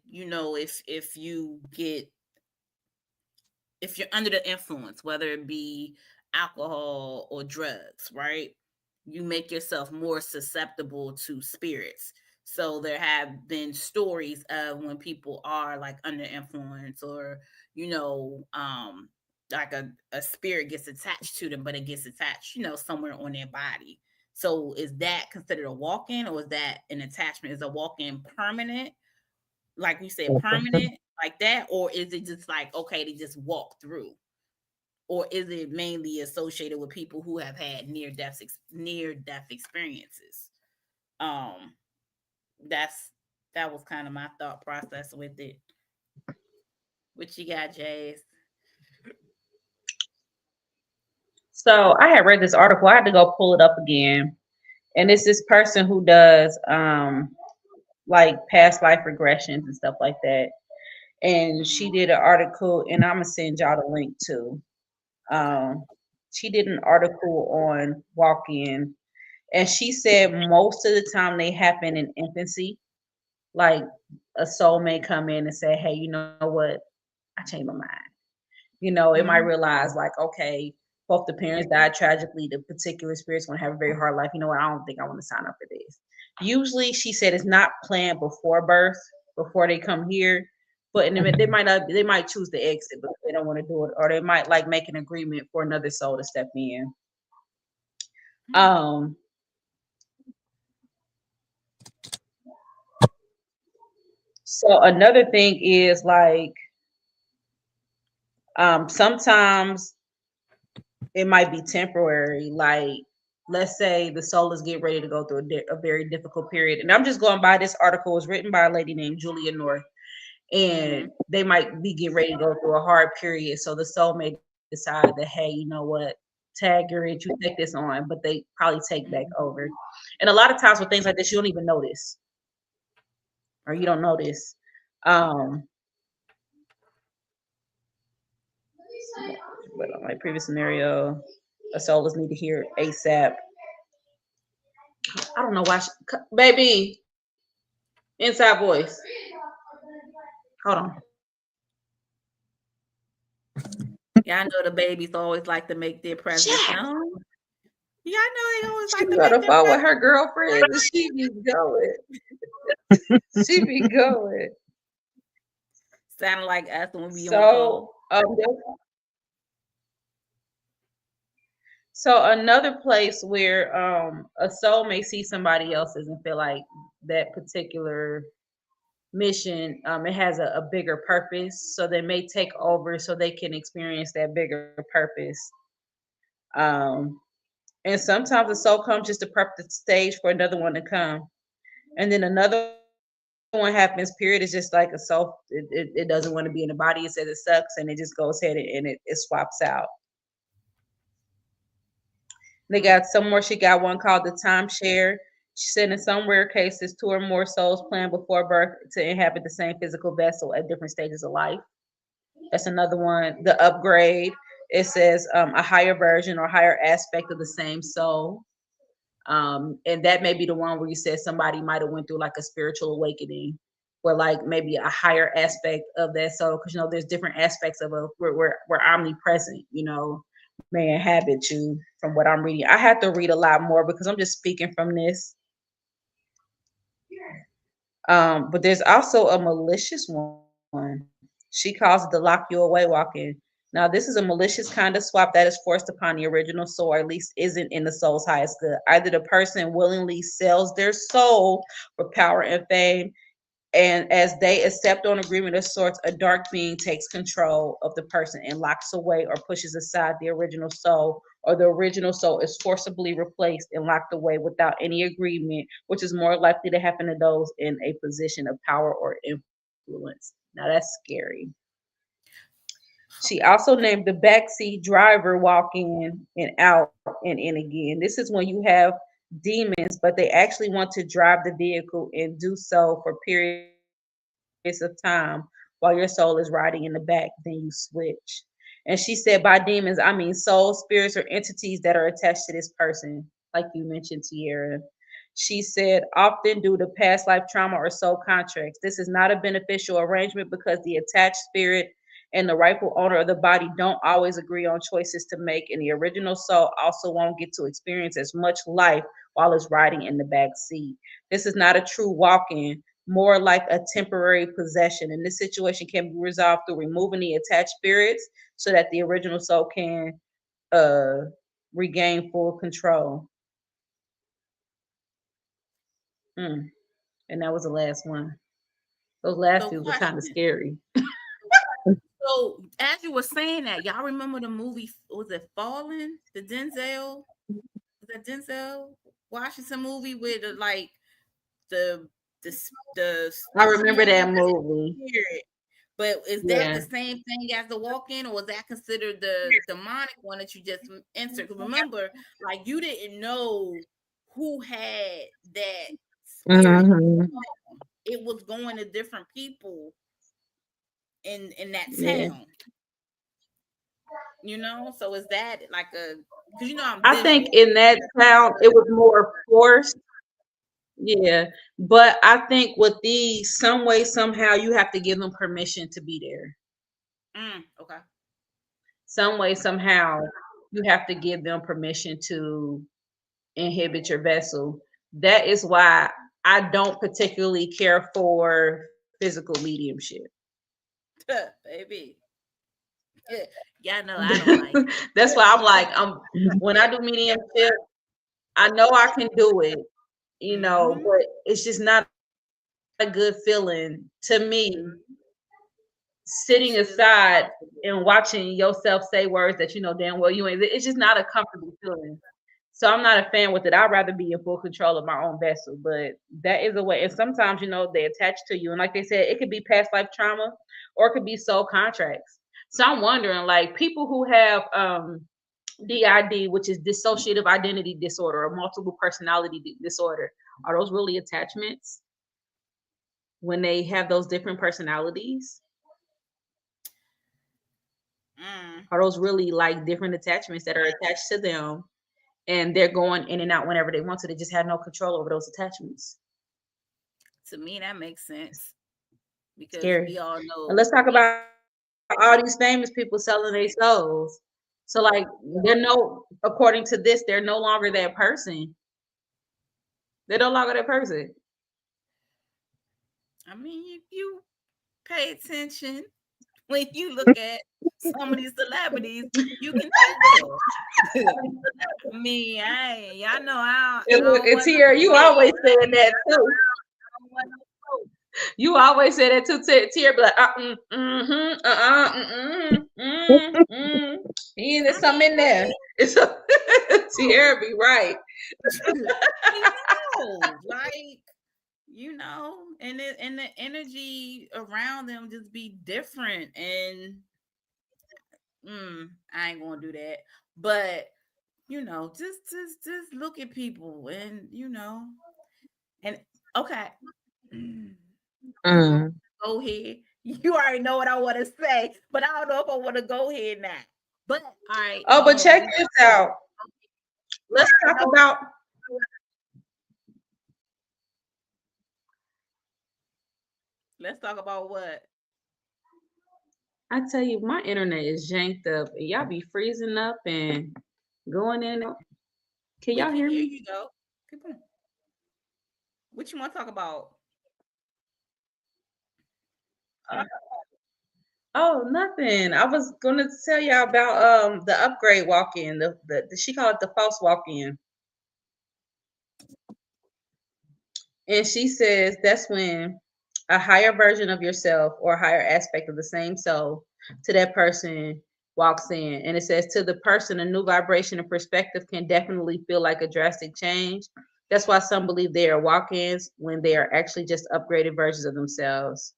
if you get if you're under the influence, whether it be alcohol or drugs, right? You make yourself more susceptible to spirits. So there have been stories of when people are like under influence or, you know, like a spirit gets attached to them, but it gets attached, somewhere on their body. So is that considered a walk-in or is that an attachment? Is a walk-in permanent? Like you said, permanent like that? Or is it just like, okay, they just walk through? Or is it mainly associated with people who have had near death experiences? Um, that's that was kind of my thought process with it. What you got, Jazz? So I had read this article. I had to go pull it up again. And it's this person who does like past life regressions and stuff like that. And she Mm, did an article, and I'm gonna send y'all the link too. okay. Um, she did an article on walk-in, and she said most of the time they happen in infancy. Like a soul may come in and say, "Hey, you know what? I changed my mind." It might Mm, realize like, okay, both the parents died tragically. The particular spirit's gonna have a very hard life. You know what? I don't think I want to sign up for this. Usually, she said it's not planned before birth, before they come here. But they might not. They might choose to exit, but they don't want to do it, or they might like make an agreement for another soul to step in. mm, Um. So another thing is like, sometimes it might be temporary. Like, let's say the soul is getting ready to go through a very difficult period. And I'm just going by this article. It was written by a lady named Julia North. mm-hmm, And they might be getting ready to go through a hard period. So the soul may decide that, hey, you know what? Tag your it, you take this on, but they probably take back mm-hmm. over. And a lot of times with things like this, you don't even notice, or you don't notice. Um, but on my previous scenario, a soul is needed here ASAP. I don't know why, baby. Inside voice. Hold on. Yeah, I know the babies always like to make their presence Jack, known. Yeah, I know they always she like be to on make the their phone with presence. her girlfriend and she be going. She be going. Sounding like us when we be on call. So another place where a soul may see somebody else's and feel like that particular mission, it has a bigger purpose, so they may take over so they can experience that bigger purpose. Um, and sometimes the soul comes just to prep the stage for another one to come, and then another one happens. Period. Is just like a soul. It doesn't want to be in the body. It says it sucks, and it just goes ahead and it swaps out. They Mm, got some more. She got one called the timeshare. She said in some rare cases, two or more souls plan before birth to inhabit the same physical vessel at different stages of life. That's another one. The upgrade. It says a higher version or higher aspect of the same soul. And that may be the one where you said somebody might have went through like a spiritual awakening, or like maybe a higher aspect of that soul, because there's different aspects of we're omnipresent, may inhabit you. From what I'm reading, I have to read a lot more because I'm just speaking from this. But there's also a malicious one. She calls it the lock you away walk-in. Now, this is a malicious kind of swap that is forced upon the original soul, or at least isn't in the soul's highest good. Either the person willingly sells their soul for power and fame, and as they accept on agreement of sorts, a dark being takes control of the person and locks away or pushes aside the original soul, or the original soul is forcibly replaced and locked away without any agreement, which is more likely to happen to those in a position of power or influence. Now that's scary. She also named the backseat driver walk in and out and in again. This is when you have demons, but they actually want to drive the vehicle and do so for periods of time while your soul is riding in the back. Then you switch. And she said, by demons, I mean souls, spirits, or entities that are attached to this person, like you mentioned, Tierra. She said, often due to past life trauma or soul contracts. This is not a beneficial arrangement because the attached spirit and the rightful owner of the body don't always agree on choices to make, and the original soul also won't get to experience as much life while it's riding in the back seat. This is not a true walk-in, more like a temporary possession, and this situation can be resolved through removing the attached spirits so that the original soul can regain full control. And that was the last one. Those last two were kind of scary. So as you were saying that, y'all remember the movie, was it Fallen? The Denzel Washington movie with the I remember that movie. Spirit. But is that the same thing as the walk-in, or was that considered the demonic one that you just answered? Because remember, like, you didn't know who had that spirit. It was going to different people in that town. So is that like because I think in that town it was more forced. Yeah, but I think with these, some way, somehow, you have to give them permission to be there. Okay. Some way, somehow, you have to give them permission to inhibit your vessel. That is why I don't particularly care for physical mediumship. Baby. Yeah, no, I don't like it. That's why I'm like, when I do mediumship, I know I can do it, but it's just not a good feeling to me sitting aside and watching yourself say words that you know damn well you ain't. It's just not a comfortable feeling. So I'm not a fan with it. I'd rather be in full control of my own vessel, but that is a way. And sometimes, they attach to you. And like they said, it could be past life trauma or it could be soul contracts. So I'm wondering, like, people who have DID, which is dissociative identity disorder or multiple personality disorder, are those really attachments when they have those different personalities? Are those really like different attachments that are attached to them, and they're going in and out whenever they want to? They just have no control over those attachments. To me, that makes sense because we all know. And let's talk about all these famous people selling their souls. So, like, according to this, they're no longer that person. They're no longer that person. I mean, if you pay attention, when you look at some of these celebrities, you can tell. I mean, y'all know how. It's here. You always saying that too. You always say that too, Tierra. Be like, there's something in there. Tierra be right. And the energy around them just be different, and I ain't gonna do that. But just look at people, and and okay. Go ahead. You already know what I want to say, but I don't know if I want to go ahead now. But all right. Oh, but check this out. Let's talk about. Let's talk about what? I tell you, my internet is janked up. And y'all be freezing up and going in. Can We y'all can hear hear me? you though. Keep on. What you want to talk about? Oh, nothing. I was gonna tell y'all about the upgrade walk-in. The she called it the false walk-in. And she says that's when a higher version of yourself or a higher aspect of the same soul to that person walks in. And it says to the person, a new vibration and perspective can definitely feel like a drastic change. That's why some believe they are walk-ins when they are actually just upgraded versions of themselves.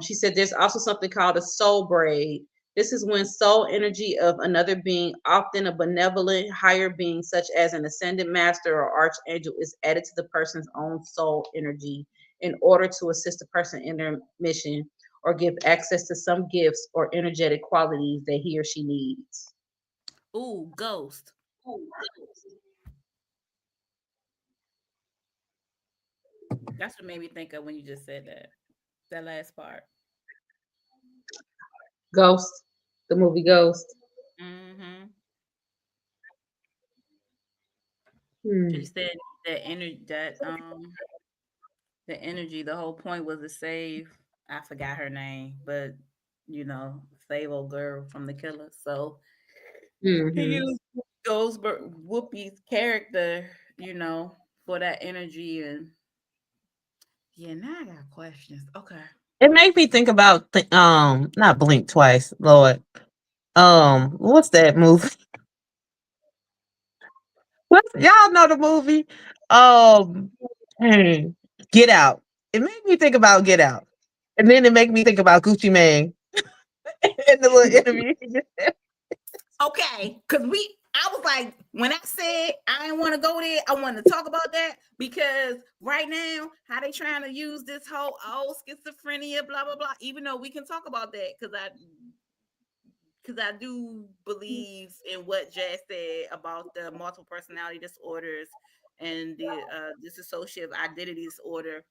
She said there's also something called a soul braid. This is when soul energy of another being, often a benevolent higher being, such as an ascended master or archangel, is added to the person's own soul energy in order to assist the person in their mission or give access to some gifts or energetic qualities that he or she needs. Ooh, ghost. That's what made me think of when you just said that. That last part. Ghost, the movie Ghost. Mm-hmm. Hmm. She said that the energy, the whole point was to save, I forgot her name, but save old girl from the killer. So he Mm-hmm. used Whoopi's character, for that energy. And yeah, now I got questions. Okay. It made me think about not Blink Twice, Lord. What's that movie? What y'all know the movie? Um, hmm, Get Out. It made me think about Get Out, and then it made me think about Gucci Mane in the little interview. Okay, because I was like, when I said I didn't want to go there, I wanted to talk about that because right now, how they trying to use this whole schizophrenia, blah blah blah. Even though we can talk about that because I do believe in what Jazz said about the multiple personality disorders and the dissociative identity disorder.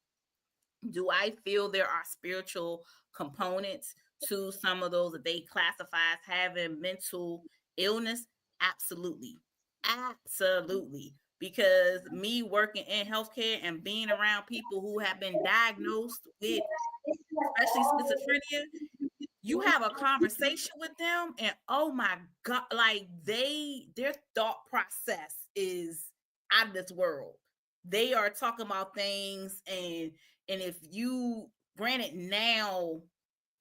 Do I feel there are spiritual components to some of those that they classify as having mental illness? Absolutely. Absolutely. Because me working in healthcare and being around people who have been diagnosed with, especially schizophrenia, you have a conversation with them, and oh my God, like their thought process is out of this world. They are talking about things, and if you, granted, now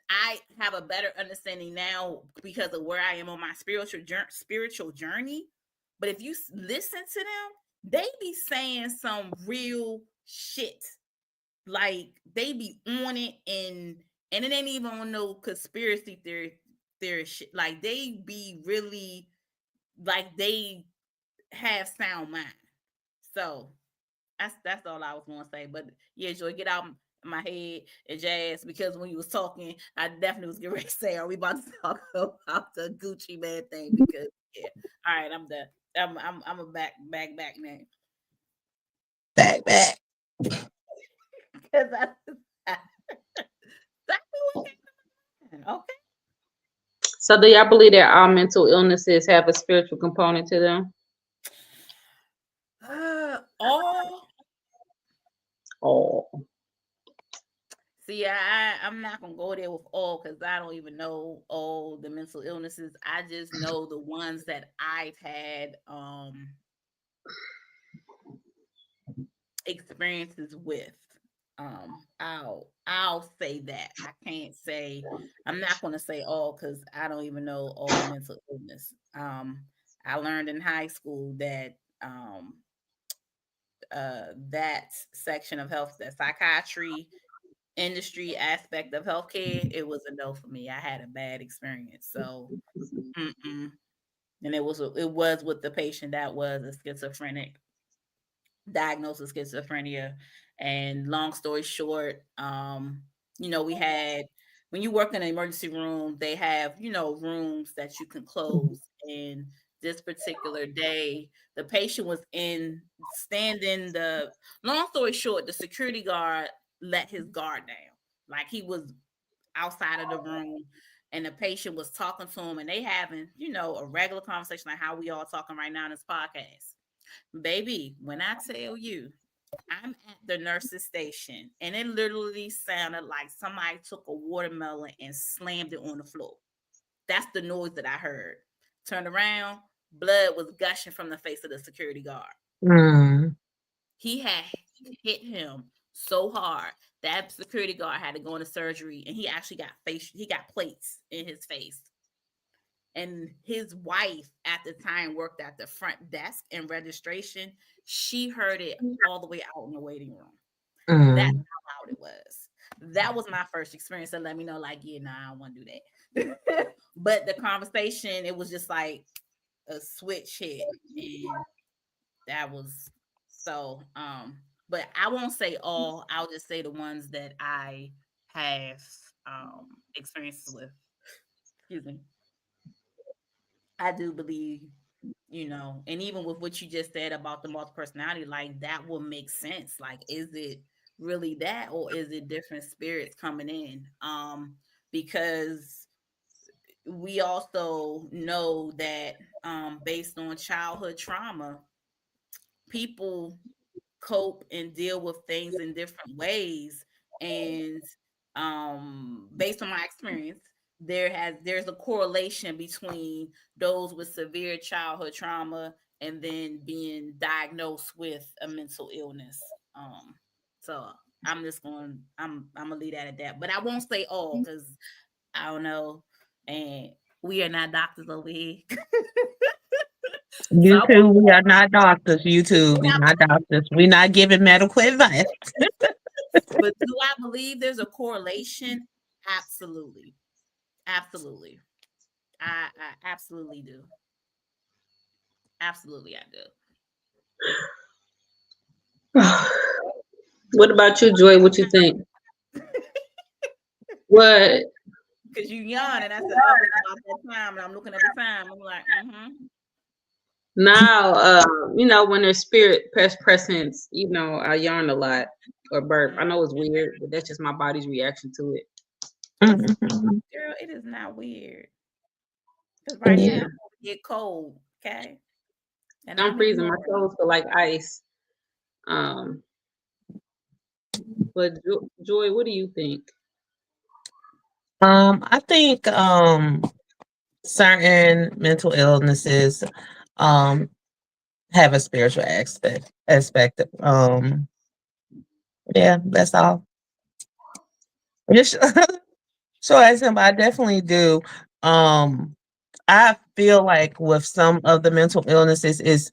I have a better understanding now because of where I am on my spiritual journey. But if you listen to them, they be saying some real shit. Like they be on it, and it ain't even on no conspiracy theory shit. Like they be really, like they have sound mind. So that's all I was gonna say. But yeah, Joy, get out my head and Jazz, because when you was talking, I definitely was getting ready to say, are we about to talk about the Gucci Mane thing? Because yeah, all right, I'm done. I'm a back man. Back. Because exactly what happened. Okay. So do y'all believe that all mental illnesses have a spiritual component to them? All Oh. See, I'm not gonna go there with all because I don't even know all the mental illnesses. I just know the ones that I've had experiences with. I'll say that. I can't say, I'm not gonna say all because I don't even know all mental illness. I learned in high school that that section of health, the psychiatry industry aspect of healthcare, it was a no for me. I had a bad experience. So, and it was with the patient that was a schizophrenic, diagnosed with schizophrenia. And long story short, we had when you work in an emergency room, they have, rooms that you can close. And this particular day, the patient was standing long story short, the security guard let his guard down. Like he was outside of the room and the patient was talking to him and they having, a regular conversation like how we all talking right now in this podcast. Baby, when I tell you, I'm at the nurse's station and it literally sounded like somebody took a watermelon and slammed it on the floor. That's the noise that I heard. Turned around, blood was gushing from the face of the security guard. Mm. He had hit him so hard that security guard had to go into surgery and he actually got plates in his face. And his wife at the time worked at the front desk in registration. She heard it all the way out in the waiting room. That's how loud it was. That was my first experience that let me know, like, yeah, I don't want to do that. But the conversation, it was just like a switch hit. And that was so, but I won't say all, I'll just say the ones that I have experiences with. Excuse me. I do believe, and even with what you just said about the multiple personality, like that will make sense. Like, is it really that, or is it different spirits coming in? Because we also know that based on childhood trauma, people cope and deal with things in different ways. And based on my experience, there's a correlation between those with severe childhood trauma and then being diagnosed with a mental illness. So I'm gonna leave that at that. But I won't say all because I don't know. And we are not doctors over here. YouTube, we are not doctors. YouTube, we not doctors. We're not giving medical advice. But do I believe there's a correlation? Absolutely. Absolutely. I absolutely do. Absolutely, I do. What about you, Joy? What you think? What? Because you yawn, and I said, oh, it's about that time, and I'm looking at the time. I'm like, Now, when there's spirit presence, I yarn a lot or burp. I know it's weird, but that's just my body's reaction to it. Girl, it is not weird. Because right now, I'm get cold, okay? And I'm freezing. My clothes feel like ice. But Joy, what do you think? I think certain mental illnesses have a spiritual aspect. Yeah, that's all. Just so as him, I definitely do. I feel like with some of the mental illnesses is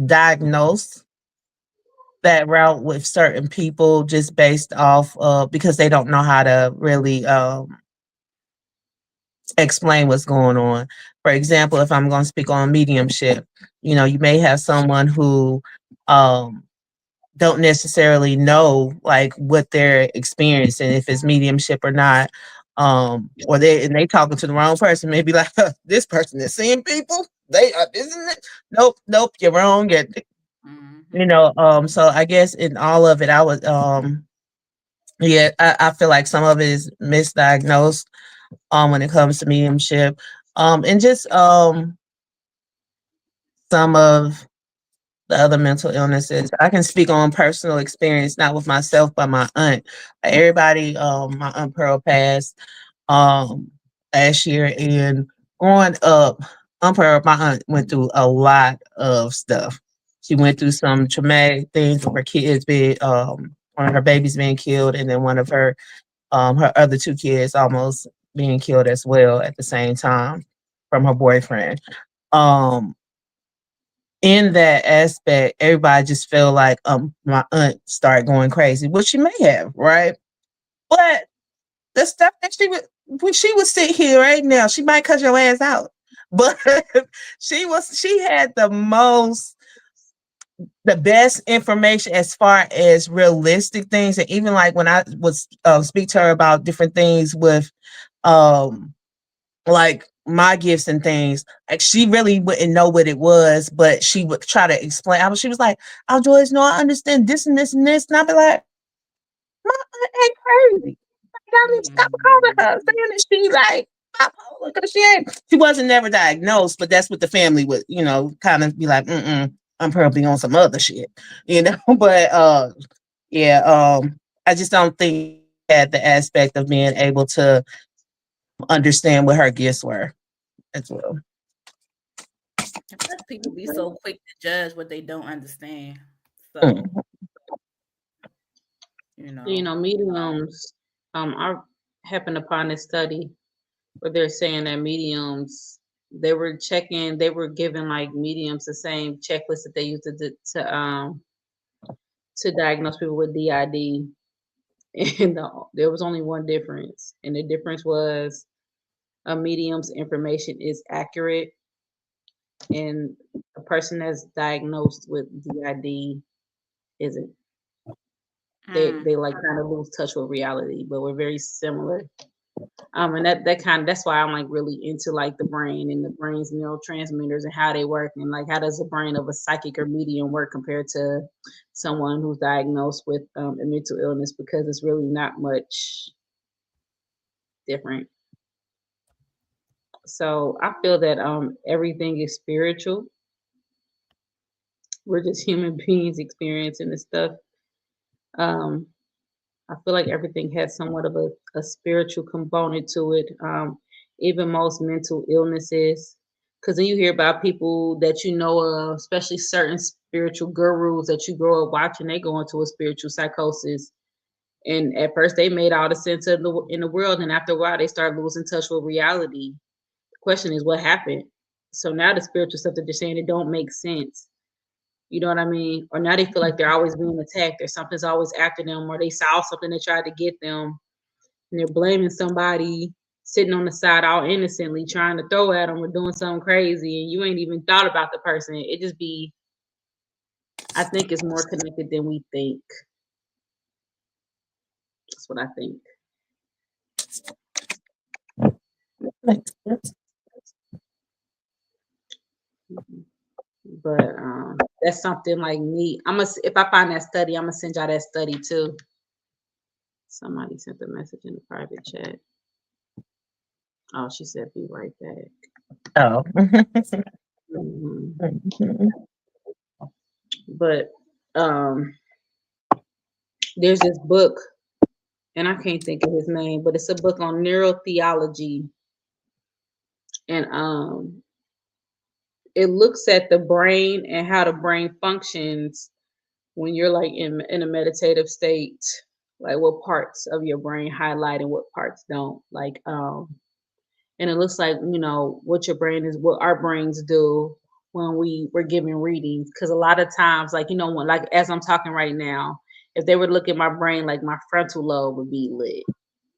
diagnosed that route with certain people just based off because they don't know how to really explain what's going on. For example, if I'm going to speak on mediumship, you may have someone who don't necessarily know like what they're experiencing, if it's mediumship or not. Or they talking to the wrong person, maybe like this person is seeing people. They are, isn't it? Nope, you're wrong. So I guess in all of it, I was I feel like some of it is misdiagnosed when it comes to mediumship. And just some of the other mental illnesses. I can speak on personal experience, not with myself, but my aunt. Everybody, my Aunt Pearl passed last year, and growing up, my aunt went through a lot of stuff. She went through some traumatic things with her kids being one of her babies being killed, and then one of her other two kids almost being killed as well at the same time from her boyfriend. In that aspect, everybody just felt like my aunt started going crazy, which she may have, right? But the stuff that she would sit here right now, she might cut your ass out. But she had the most the best information as far as realistic things, and even like when I was speak to her about different things with like my gifts and things, like she really wouldn't know what it was, but she would try to explain. She was like, "Oh, Joyce, no, I understand this and this and this," and I'd be like, "My aunt ain't crazy. I need to stop calling her saying that she like bipolar because she wasn't never diagnosed, but that's what the family would, kind of be like, I'm probably on some other shit, But yeah, I just don't think had the aspect of being able to understand what her gifts were as well. Plus, people be so quick to judge what they don't understand. So, Mm. Mediums. I happened upon this study where they're saying that mediums, they were giving like mediums the same checklist that they used to diagnose people with DID, and there was only one difference, and the difference was a medium's information is accurate, and a person that's diagnosed with DID isn't. They like kind of lose touch with reality, but we're very similar. And that's why I'm like really into like the brain and the brain's neurotransmitters and how they work, and like how does the brain of a psychic or medium work compared to someone who's diagnosed with a mental illness, because it's really not much different. So I feel that everything is spiritual. We're just human beings experiencing this stuff. I feel like everything has somewhat of a spiritual component to it. Even most mental illnesses, because then you hear about people that you know of, especially certain spiritual gurus that you grow up watching, they go into a spiritual psychosis. And at first they made all the sense in the world, and after a while they start losing touch with reality. The question is, what happened? So now the spiritual stuff that they're saying, it don't make sense. You know what I mean? Or now they feel like they're always being attacked, or something's always after them, or they saw something that tried to get them, and they're blaming somebody sitting on the side all innocently trying to throw at them or doing something crazy, and you ain't even thought about the person. It just be, I think it's more connected than we think. That's what I think. But that's something like me. If I find that study, I'm gonna send y'all that study too. Somebody sent a message in the private chat. Oh, she said, "Be right back." Oh. Mm-hmm. But there's this book, and I can't think of his name, but it's a book on neurotheology, and it looks at the brain and how the brain functions when you're like in a meditative state, like what parts of your brain highlight and what parts don't. Like and it looks like what our brains do when we're giving readings, because a lot of times, like when, like as I'm talking right now, if they were to look at my brain, like my frontal lobe would be lit,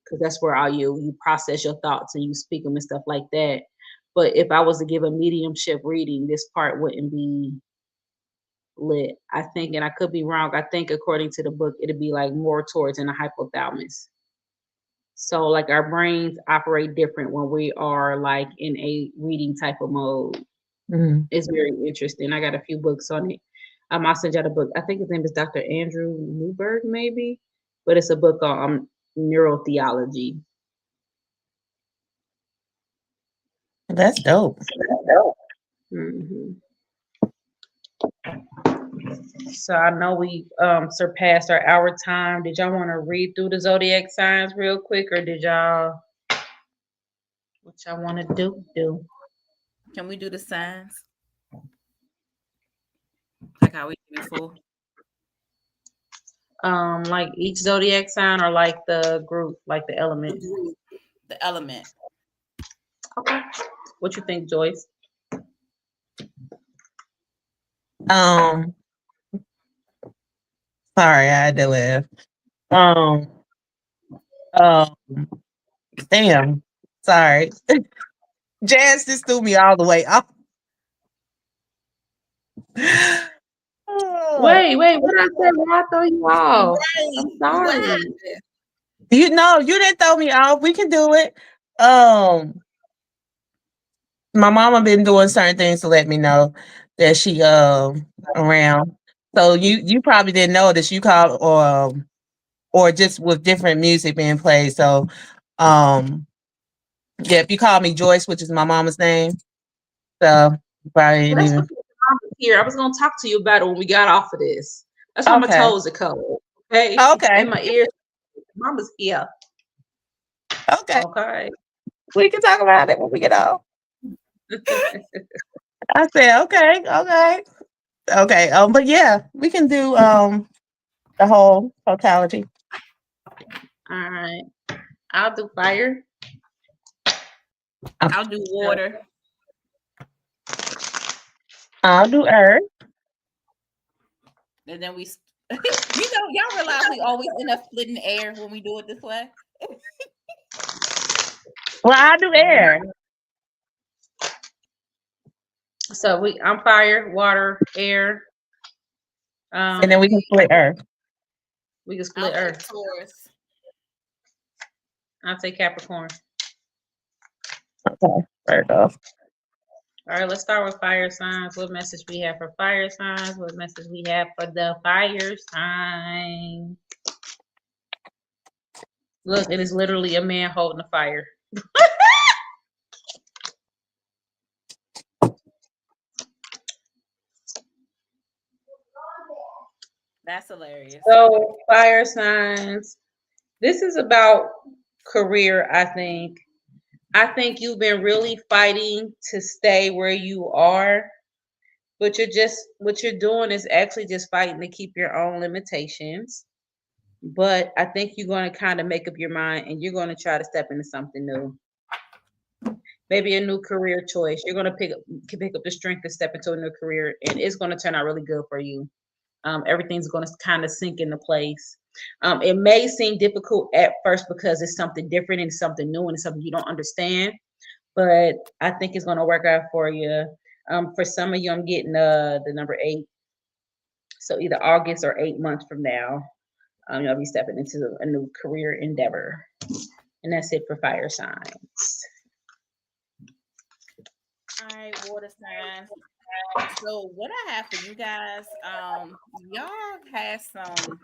because that's where all you process your thoughts and you speak them and stuff like that. But if I was to give a mediumship reading, this part wouldn't be lit, I think, and I could be wrong. I think according to the book, it'd be like more towards in the hypothalamus. So like our brains operate different when we are like in a reading type of mode. Mm-hmm. It's very interesting. I got a few books on it. I'll send y'all a book. I think his name is Dr. Andrew Newberg, maybe, but it's a book on neurotheology. That's dope. Mm-hmm. So I know we surpassed our hour time. Did y'all want to read through the zodiac signs real quick, or did y'all what y'all want to do? Can we do the signs like how we did before? Like each zodiac sign, or like the group, like the element? The element. Okay. What you think, Joyce? Sorry, I had to laugh. Damn. Sorry. Jazz just threw me all the way up. Wait, what did I say? Why I throw you off? I'm Right. What sorry. happened? You know, you didn't throw me off. We can do it. My mama been doing certain things to let me know that she around. So you probably didn't notice you called or just with different music being played. So yeah, if you call me Joyce, which is my mama's name, so you probably Well, didn't that's even. because your mom was here. I was gonna talk to you about it when we got off of this. That's why my Okay. toes are cold. Okay. Okay. And my ears. Mama's here. Okay. Okay. We can talk about it when we get off. I said, okay. But yeah, we can do the whole totality. All right. I'll do fire. I'll do water. I'll do earth. And then we, y'all realize we always end up splitting air when we do it this way. Well, I'll do air. So I'm fire, water, air. And then we can split earth. We can split I'll earth. take Taurus. I'll say Capricorn. Okay, Virgo. All right, let's start with fire signs. What message we have for fire signs? What message we have for the fire sign? Look, it is literally a man holding a fire. That's hilarious. So fire signs. This is about career, I think. I think you've been really fighting to stay where you are, but what you're doing is actually just fighting to keep your own limitations. But I think you're going to kind of make up your mind and you're going to try to step into something new. Maybe a new career choice. You're going to pick up the strength to step into a new career, and it's going to turn out really good for you. Everything's going to kind of sink into place. It may seem difficult at first because it's something different and something new and something you don't understand, but I think it's going to work out for you. For some of you, I'm getting the number 8. So either August or 8 months from now, you'll be stepping into a new career endeavor. And that's it for fire signs. All right, water signs. So what I have for you guys, y'all have some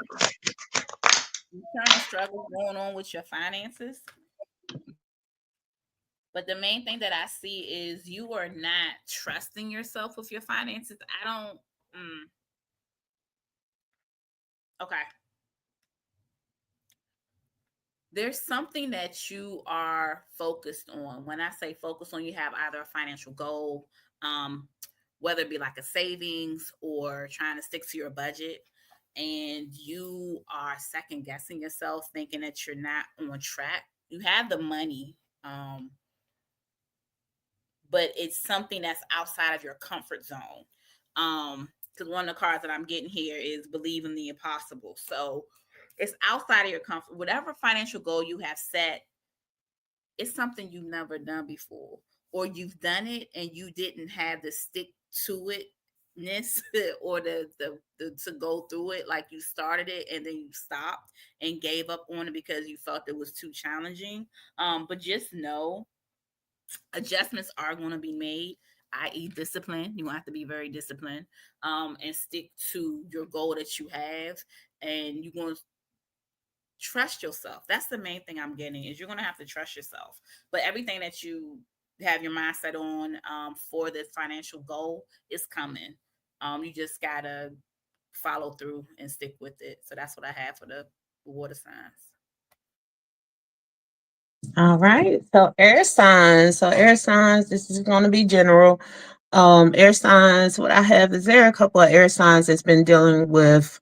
internal struggles going on with your finances. But the main thing that I see is you are not trusting yourself with your finances. Okay. There's something that you are focused on. When I say focused on, you have either a financial goal, whether it be like a savings or trying to stick to your budget, and you are second guessing yourself, thinking that you're not on track. You have the money, but it's something that's outside of your comfort zone. Because one of the cards that I'm getting here is believe in the impossible. So it's outside of your comfort. Whatever financial goal you have set, it's something you've never done before, or you've done it and you didn't have the stick to itness or the to go through it. Like you started it and then you stopped and gave up on it because you felt it was too challenging. But just know adjustments are going to be made, i.e. discipline. You have to be very disciplined and stick to your goal that you have, and you're going to trust yourself. That's the main thing I'm getting is you're going to have to trust yourself. But everything that you have your mindset on for this financial goal is coming. You just got to follow through and stick with it. So that's what I have for the water signs. All right. So air signs. This is going to be general. Air signs. What I have is there a couple of air signs that's been dealing with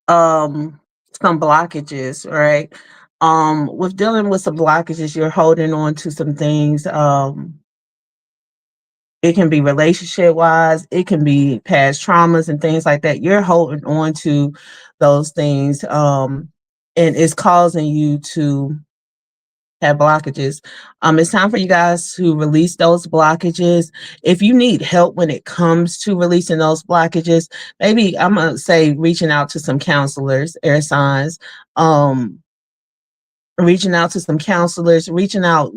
some blockages, right? With dealing with some blockages, you're holding on to some things. It can be relationship wise, it can be past traumas and things like that. You're holding on to those things, and it's causing you to have blockages. It's time for you guys to release those blockages. If you need help when it comes to releasing those blockages, maybe I'm gonna say reaching out to some counselors, air signs, um, reaching out to some counselors, reaching out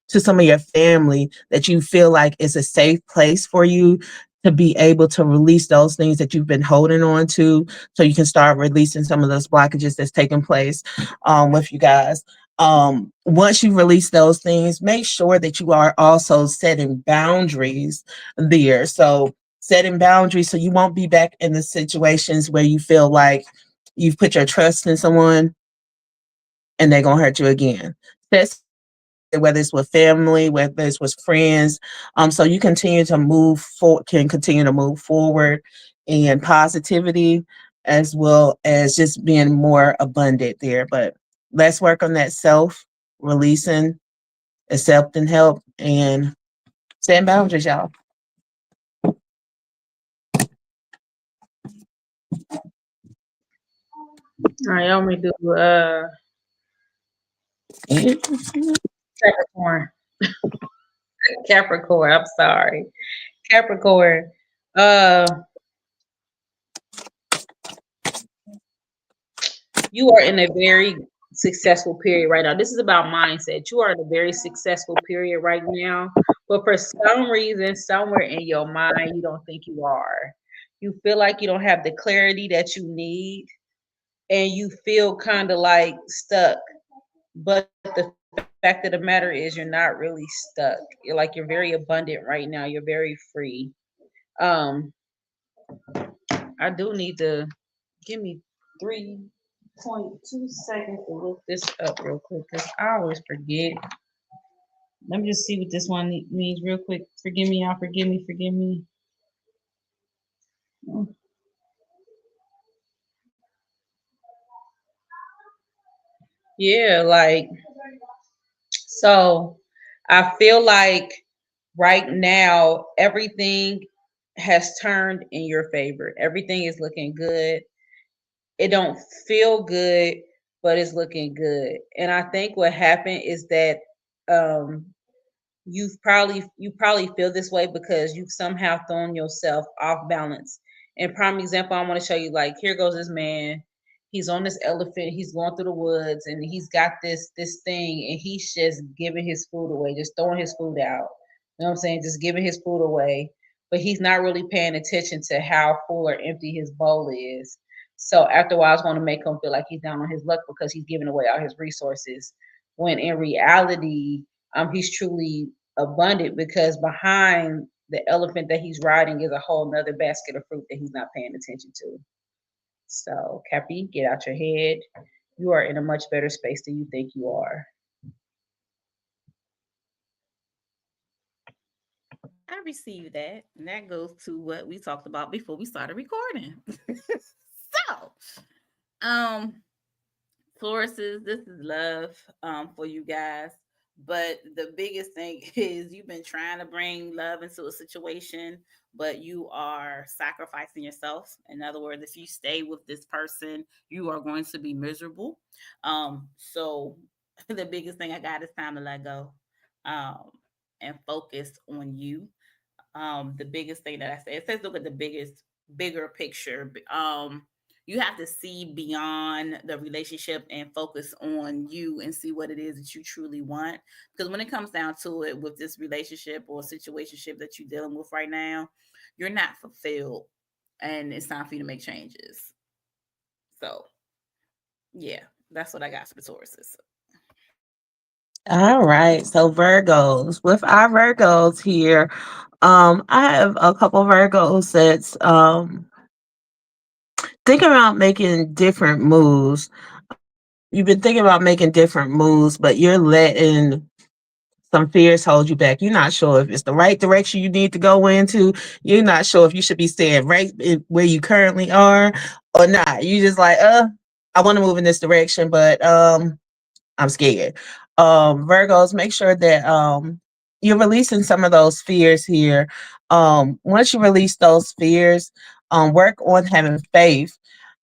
to some of your family that you feel like is a safe place for you to be able to release those things that you've been holding on to, so you can start releasing some of those blockages that's taking place with you guys. Once you release those things, make sure that you are also setting boundaries there. So setting boundaries so you won't be back in the situations where you feel like you've put your trust in someone and they're gonna hurt you again. Set, whether it's with family, whether it's with friends. So you continue to move forward, can continue to move forward in positivity as well as just being more abundant there. But let's work on that self releasing, accepting help, and setting boundaries, y'all. All right, I'm gonna do Capricorn. Capricorn. I'm sorry, Capricorn. You are in a very successful period right now. This is about mindset. You are in a very successful period right now, but for some reason, somewhere in your mind, you don't think you are. You feel like you don't have the clarity that you need, and you feel kind of like stuck. But the fact of the matter is, you're not really stuck. You're very abundant right now. You're very free. Um, I do need to give me 3.2 seconds to look this up real quick because I always forget. Let me just see what this one means real quick. Forgive me, y'all. Forgive me. Forgive me. Yeah, so I feel like right now everything has turned in your favor. Everything is looking good. It don't feel good, but it's looking good. And I think what happened is that um you probably feel this way because you've somehow thrown yourself off balance. And prime example, I want to show you, like, here goes this man. He's on this elephant, he's going through the woods, and he's got this thing, and he's just giving his food away, just throwing his food out. You know what I'm saying? Just giving his food away. But he's not really paying attention to how full or empty his bowl is. So after a while, it's going to make him feel like he's down on his luck because he's giving away all his resources. When in reality, he's truly abundant because behind the elephant that he's riding is a whole nother basket of fruit that he's not paying attention to. So, Cappy, get out your head. You are in a much better space than you think you are. I received that, and that goes to what we talked about before we started recording. So, Tauruses, this is love for you guys. But the biggest thing is you've been trying to bring love into a situation, but you are sacrificing yourself. In other words, if you stay with this person, you are going to be miserable. So the biggest thing I got is time to let go um, and focus on you. The biggest thing that I say, it says look at the bigger picture. You have to see beyond the relationship and focus on you and see what it is that you truly want. Because when it comes down to it, with this relationship or situationship that you're dealing with right now, you're not fulfilled, and it's time for you to make changes. So, yeah, that's what I got for the Tauruses. All right. So Virgos, with our Virgos here, I have a couple Virgos that's thinking about making different moves. You've been thinking about making different moves, but you're letting some fears hold you back. You're not sure if it's the right direction you need to go into. You're not sure if you should be staying right where you currently are or not. You just like, I want to move in this direction, but I'm scared. Virgos, make sure that you're releasing some of those fears here. Once you release those fears, work on having faith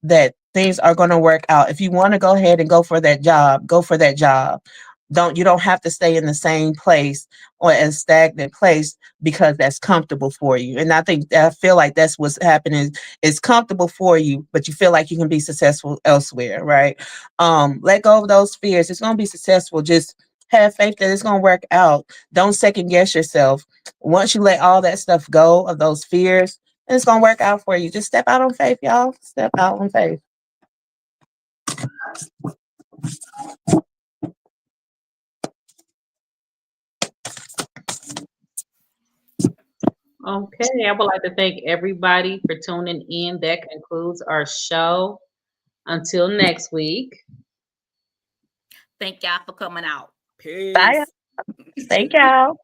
that things are going to work out. If you want to go ahead and go for that job, go for that job. You don't have to stay in the same place or a stagnant place because that's comfortable for you. And I feel like that's what's happening. It's comfortable for you, but you feel like you can be successful elsewhere, right? Let go of those fears. It's gonna be successful. Just have faith that it's gonna work out. Don't second guess yourself. Once you let all that stuff go of those fears, it's gonna work out for you. Just step out on faith, y'all. Step out on faith. Okay, I would like to thank everybody for tuning in. That concludes our show. Until next week. Thank y'all for coming out. Peace. Bye. Thank y'all.